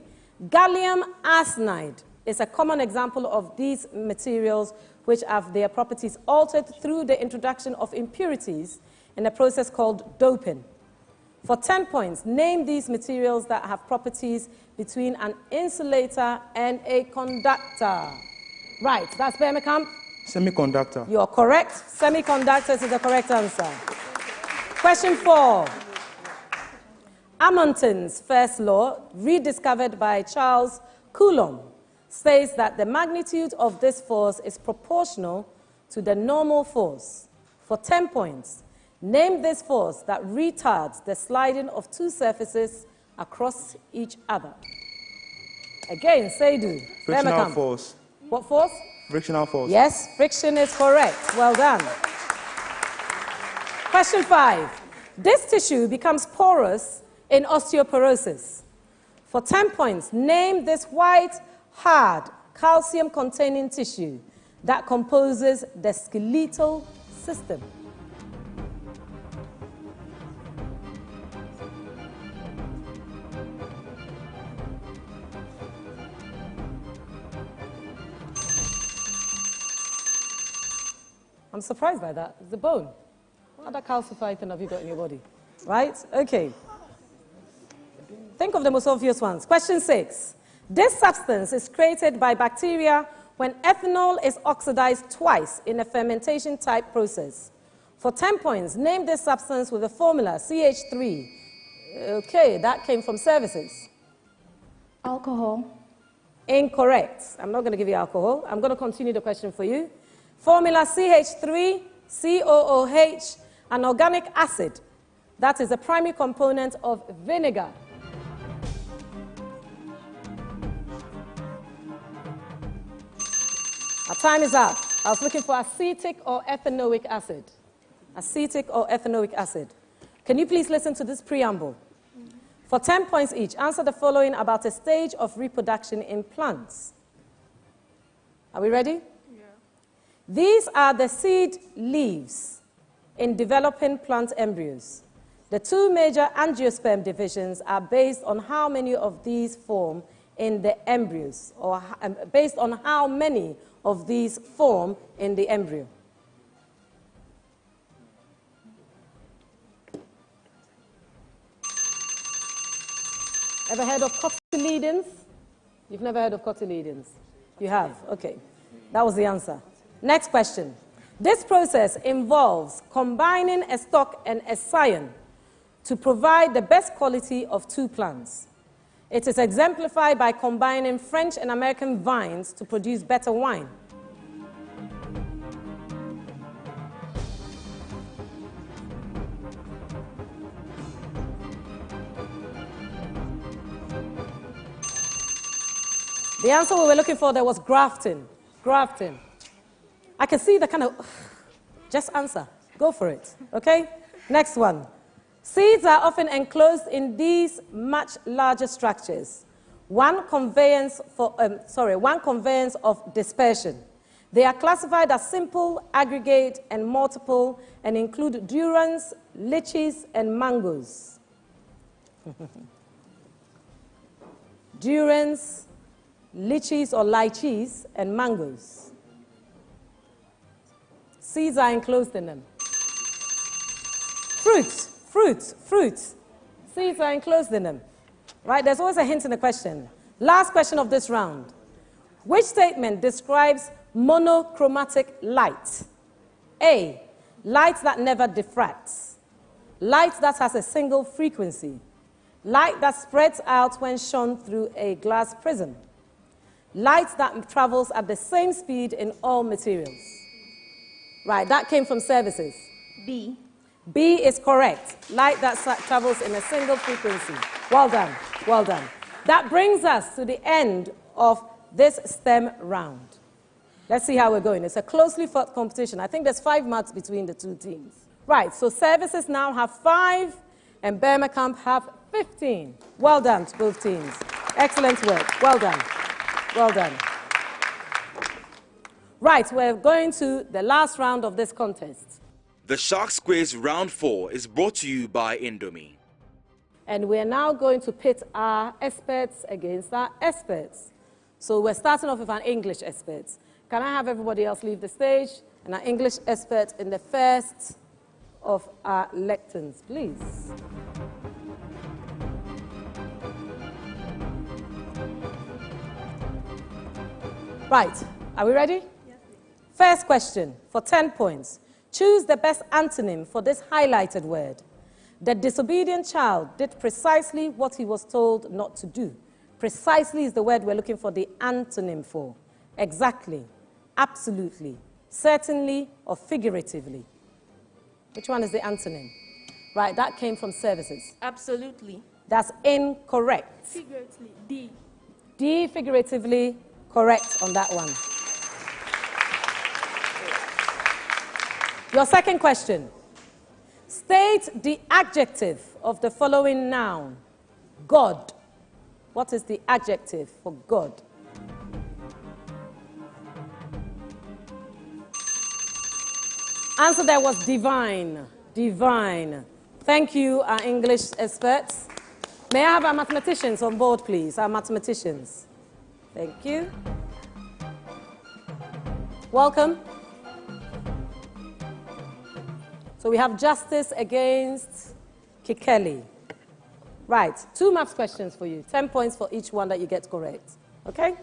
Gallium arsenide is a common example of these materials which have their properties altered through the introduction of impurities in a process called doping. For 10 points, name these materials that have properties between an insulator and a conductor. Right, that's Bermakamp. Semiconductor. You're correct. Semiconductors is the correct answer. Question 4. Amonton's first law, rediscovered by Charles Coulomb, says that the magnitude of this force is proportional to the normal force. For 10 points, name this force that retards the sliding of two surfaces across each other. Again, Seydu. Frictional force. What force? Frictional force. Yes, friction is correct. Well done. Question 5. This tissue becomes porous in osteoporosis. For 10 points, name this white, hard, calcium-containing tissue that composes the skeletal system. I'm surprised by that. It's the bone. What other calcified thing have you got in your body? Right? Okay. Think of the most obvious ones. Question 6. This substance is created by bacteria when ethanol is oxidized twice in a fermentation-type process. For 10 points, name this substance with the formula CH3. Okay, that came from services. Alcohol. Incorrect. I'm not going to give you alcohol. I'm going to continue the question for you. Formula CH3, COOH, an organic acid. That is a primary component of vinegar. Our time is up. I was looking for acetic or ethanoic acid. Acetic or ethanoic acid. Can you please listen to this preamble? For 10 points each, answer the following about a stage of reproduction in plants. Are we ready? These are the seed leaves in developing plant embryos. The two major angiosperm divisions are based on how many of these form in the embryos, or based on how many of these form in the embryo. Ever heard of cotyledons? You've never heard of cotyledons? You have? Okay. That was the answer. Next question. This process involves combining a stock and a scion to provide the best quality of two plants. It is exemplified by combining French and American vines to produce better wine. The answer we were looking for there was grafting. Grafting. I can see the kind of, just answer. Go for it, okay? Next one. Seeds are often enclosed in these much larger structures. One conveyance of dispersion. They are classified as simple, aggregate, and multiple, and include durians, lychees, and mangoes. Durians, lychees or lychees, and mangoes. Seeds are enclosed in them. Fruits. Seeds are enclosed in them. Right? There's always a hint in the question. Last question of this round. Which statement describes monochromatic light? A, light that never diffracts. Light that has a single frequency. Light that spreads out when shone through a glass prism. Light that travels at the same speed in all materials. Right, that came from services. B. B is correct. Light that travels in a single frequency. Well done, well done. That brings us to the end of this STEM round. Let's see how we're going. It's a closely fought competition. I think there's 5 marks between the two teams. Right, so services now have 5 and Bermakamp have 15. Well done to both teams. Excellent work. Well done. Well done. Right, we're going to the last round of this contest. The Sharks Quiz Round 4 is brought to you by Indomie. And we're now going to pit our experts against our experts. So we're starting off with an English expert. Can I have everybody else leave the stage? And our English expert in the first of our lecterns, please. Right, are we ready? Yes. First question for 10 points. Choose the best antonym for this highlighted word. The disobedient child did precisely what he was told not to do. Precisely is the word we're looking for the antonym for. Exactly, absolutely, certainly, or figuratively. Which one is the antonym? Right, that came from services. Absolutely. That's incorrect. Figuratively. D. D, figuratively, correct on that one. Your second question. State the adjective of the following noun. God. What is the adjective for God? Answer there was divine. Divine. Thank you, our English experts. May I have our mathematicians on board, please? Our mathematicians. Thank you. Welcome. So we have Justice against Kikeli. Right, 2 maths questions for you. 10 points for each one that you get correct. Okay?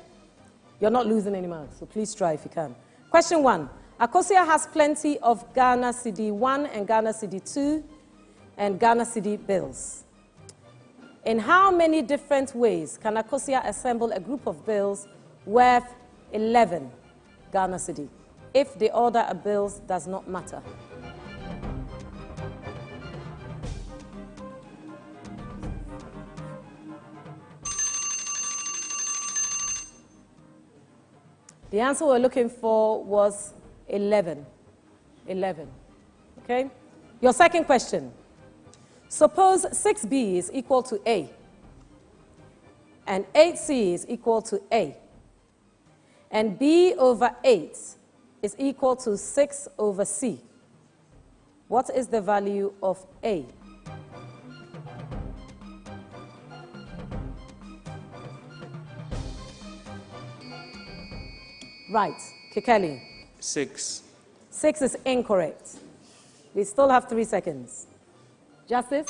You're not losing any marks, so please try if you can. Question 1. Akosia has plenty of Ghana Cedi 1 and Ghana Cedi 2 and Ghana Cedi bills. In how many different ways can Akosia assemble a group of bills worth 11 Ghana Cedi if the order of bills does not matter? The answer we're looking for was 11. 11. Okay? Your second question. Suppose 6b is equal to A and 8c is equal to A and B over 8 is equal to 6 over C. What is the value of A? Right, Kikeli. 6. 6 is incorrect. We still have 3 seconds. Justice?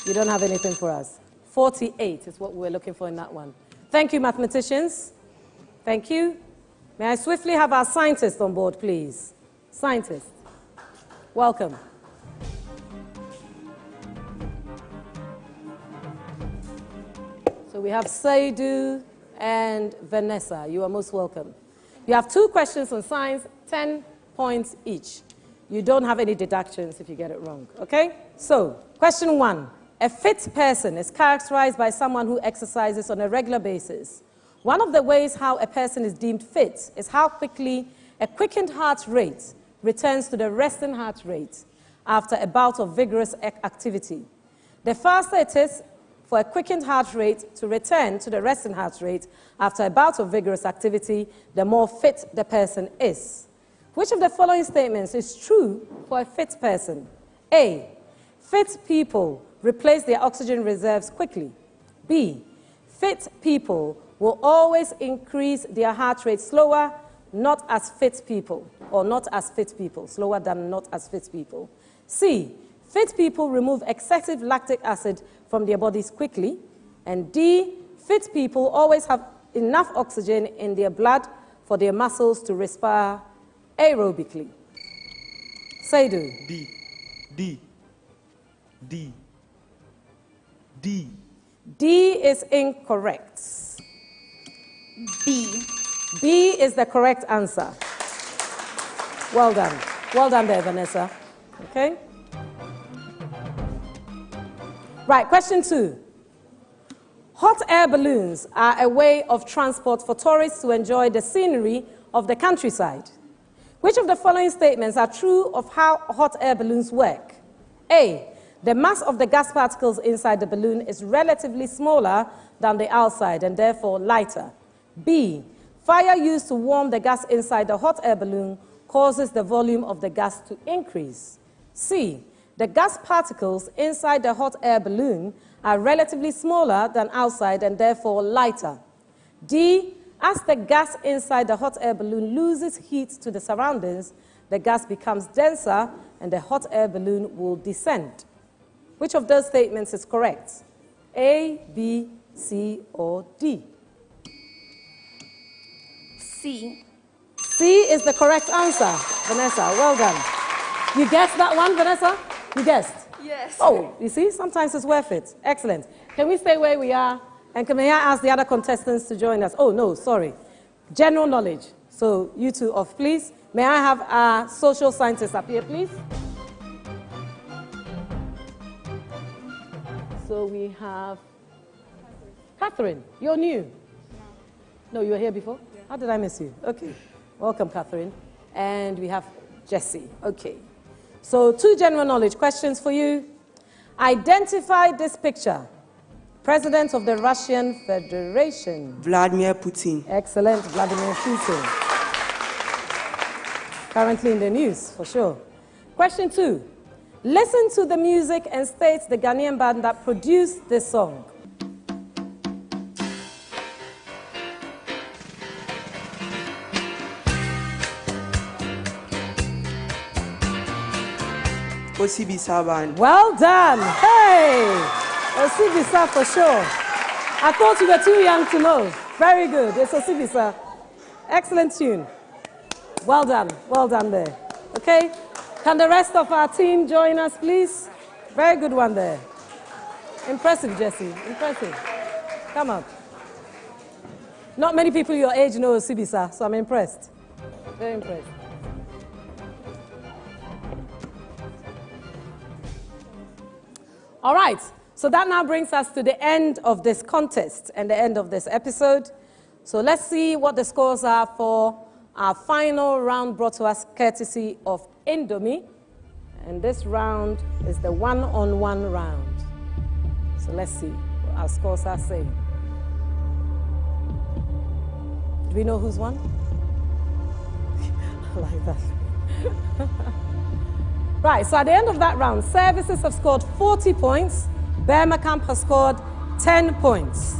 You don't have anything for us. 48 is what we're looking for in that one. Thank you, mathematicians. Thank you. May I swiftly have our scientists on board, please? Scientists. Welcome. So we have Saidu and Vanessa. You are most welcome. You have 2 questions on science, 10 points each. You don't have any deductions if you get it wrong, okay? So, question 1. A fit person is characterized by someone who exercises on a regular basis. One of the ways how a person is deemed fit is how quickly a quickened heart rate returns to the resting heart rate after a bout of vigorous activity. The faster it is for a quickened heart rate to return to the resting heart rate after a bout of vigorous activity, the more fit the person is. Which of the following statements is true for a fit person? A. Fit people replace their oxygen reserves quickly. B. Fit people will always increase their heart rate slower, not as fit people, or not as fit people, slower than not as fit people. C. Fit people remove excessive lactic acid from their bodies quickly. And D, fit people always have enough oxygen in their blood for their muscles to respire aerobically. Saidu. D. D. D. D. D is incorrect. B. B is the correct answer. Well done. Well done there, Vanessa. Okay? Right, question 2. Hot air balloons are a way of transport for tourists to enjoy the scenery of the countryside. Which of the following statements are true of how hot air balloons work? A. The mass of the gas particles inside the balloon is relatively smaller than the outside and therefore lighter. B, fire used to warm the gas inside the hot air balloon causes the volume of the gas to increase. C, the gas particles inside the hot air balloon are relatively smaller than outside and therefore lighter. D, as the gas inside the hot air balloon loses heat to the surroundings, the gas becomes denser and the hot air balloon will descend. Which of those statements is correct? A, B, C, or D? C. C is the correct answer, Vanessa. Well done. You guessed that one, Vanessa? You guessed? Yes. Oh, you see, sometimes it's worth it. Excellent. Can we stay where we are? And may I ask the other contestants to join us? Oh, no, sorry. General knowledge. So you two off, please. May I have our social scientists up here, please? So we have Catherine. You're new. No, you were here before? Yeah. How did I miss you? Okay. Welcome, Catherine. And we have Jessie. Okay. So 2 general knowledge questions for you. Identify this picture. President of the Russian Federation. Vladimir Putin. Excellent, Vladimir Putin. Currently in the news, for sure. Question 2. Listen to the music and state the Ghanaian band that produced this song. Osibisa band. Well done. Hey! Osibisa for sure. I thought you were too young to know. Very good. It's Osibisa. Excellent tune. Well done. Well done there. Okay? Can the rest of our team join us, please? Very good one there. Impressive, Jessie. Impressive. Come up. Not many people your age know Osibisa, so I'm impressed. Very impressed. All right, so that now brings us to the end of this contest and the end of this episode. So let's see what the scores are for our final round brought to us courtesy of Indomie. And this round is the one-on-one round. So let's see what our scores are saying. Do we know who's won? I like that. Right, so at the end of that round, Services have scored 40 points. Burma Camp has scored 10 points.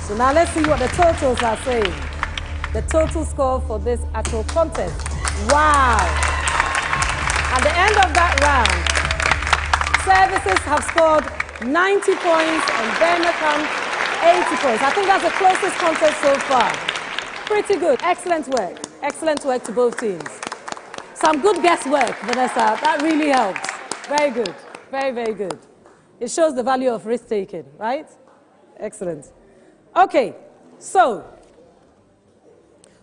So now let's see what the totals are saying. The total score for this actual contest. Wow! At the end of that round, Services have scored 90 points and Burma Camp 80 points. I think that's the closest contest so far. Pretty good. Excellent work. Excellent work to both teams. Some good guesswork, Vanessa. That really helped. Very good. Very, very good. It shows the value of risk-taking, right? Excellent. Okay, so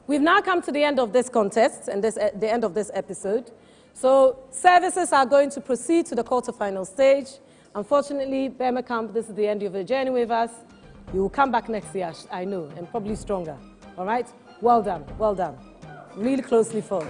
we've now come to the end of this contest and the end of this episode. So Services are going to proceed to the quarterfinal stage. Unfortunately, Burma Camp, this is the end of your journey with us. You will come back next year, I know, and probably stronger. All right? Well done. Well done. Really closely fought.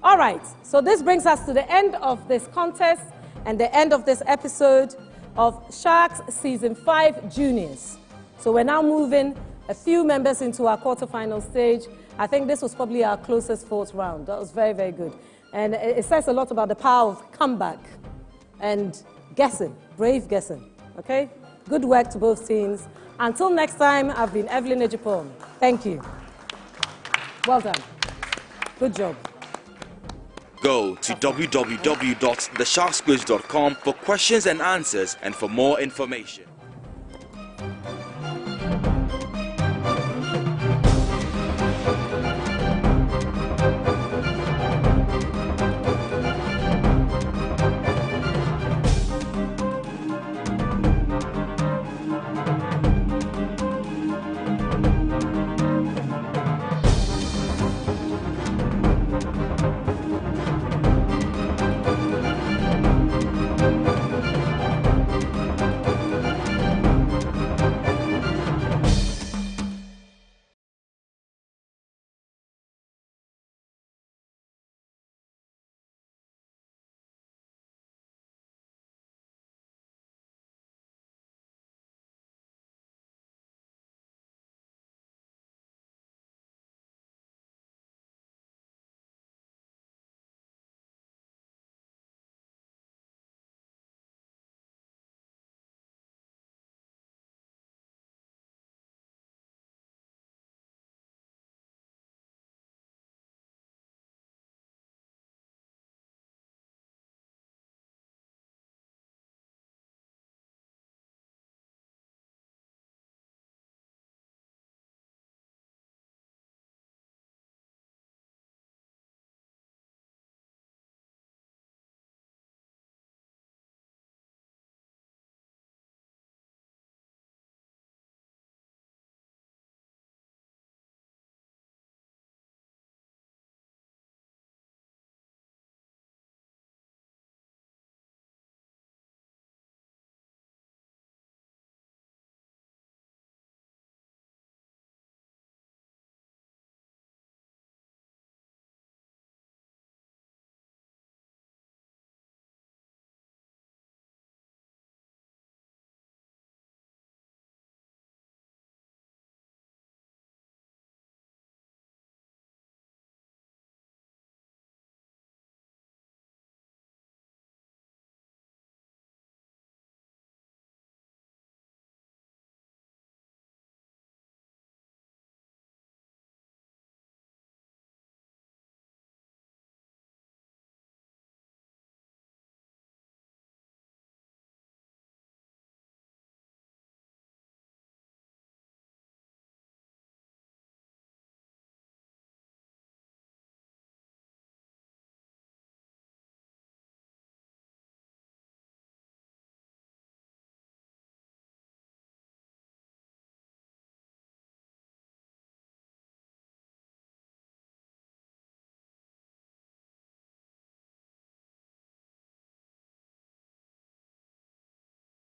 All right, so this brings us to the end of this contest and the end of this episode of Sharks Season 5 Juniors. So we're now moving a few members into our quarterfinal stage. I think this was probably our closest fought round. That was very, very good. And it says a lot about the power of comeback and guessing, brave guessing, okay? Good work to both teams. Until next time, I've been Evelyn Ejipon. Thank you. Well done. Good job. Go to www.thesharksquiz.com for questions and answers and for more information.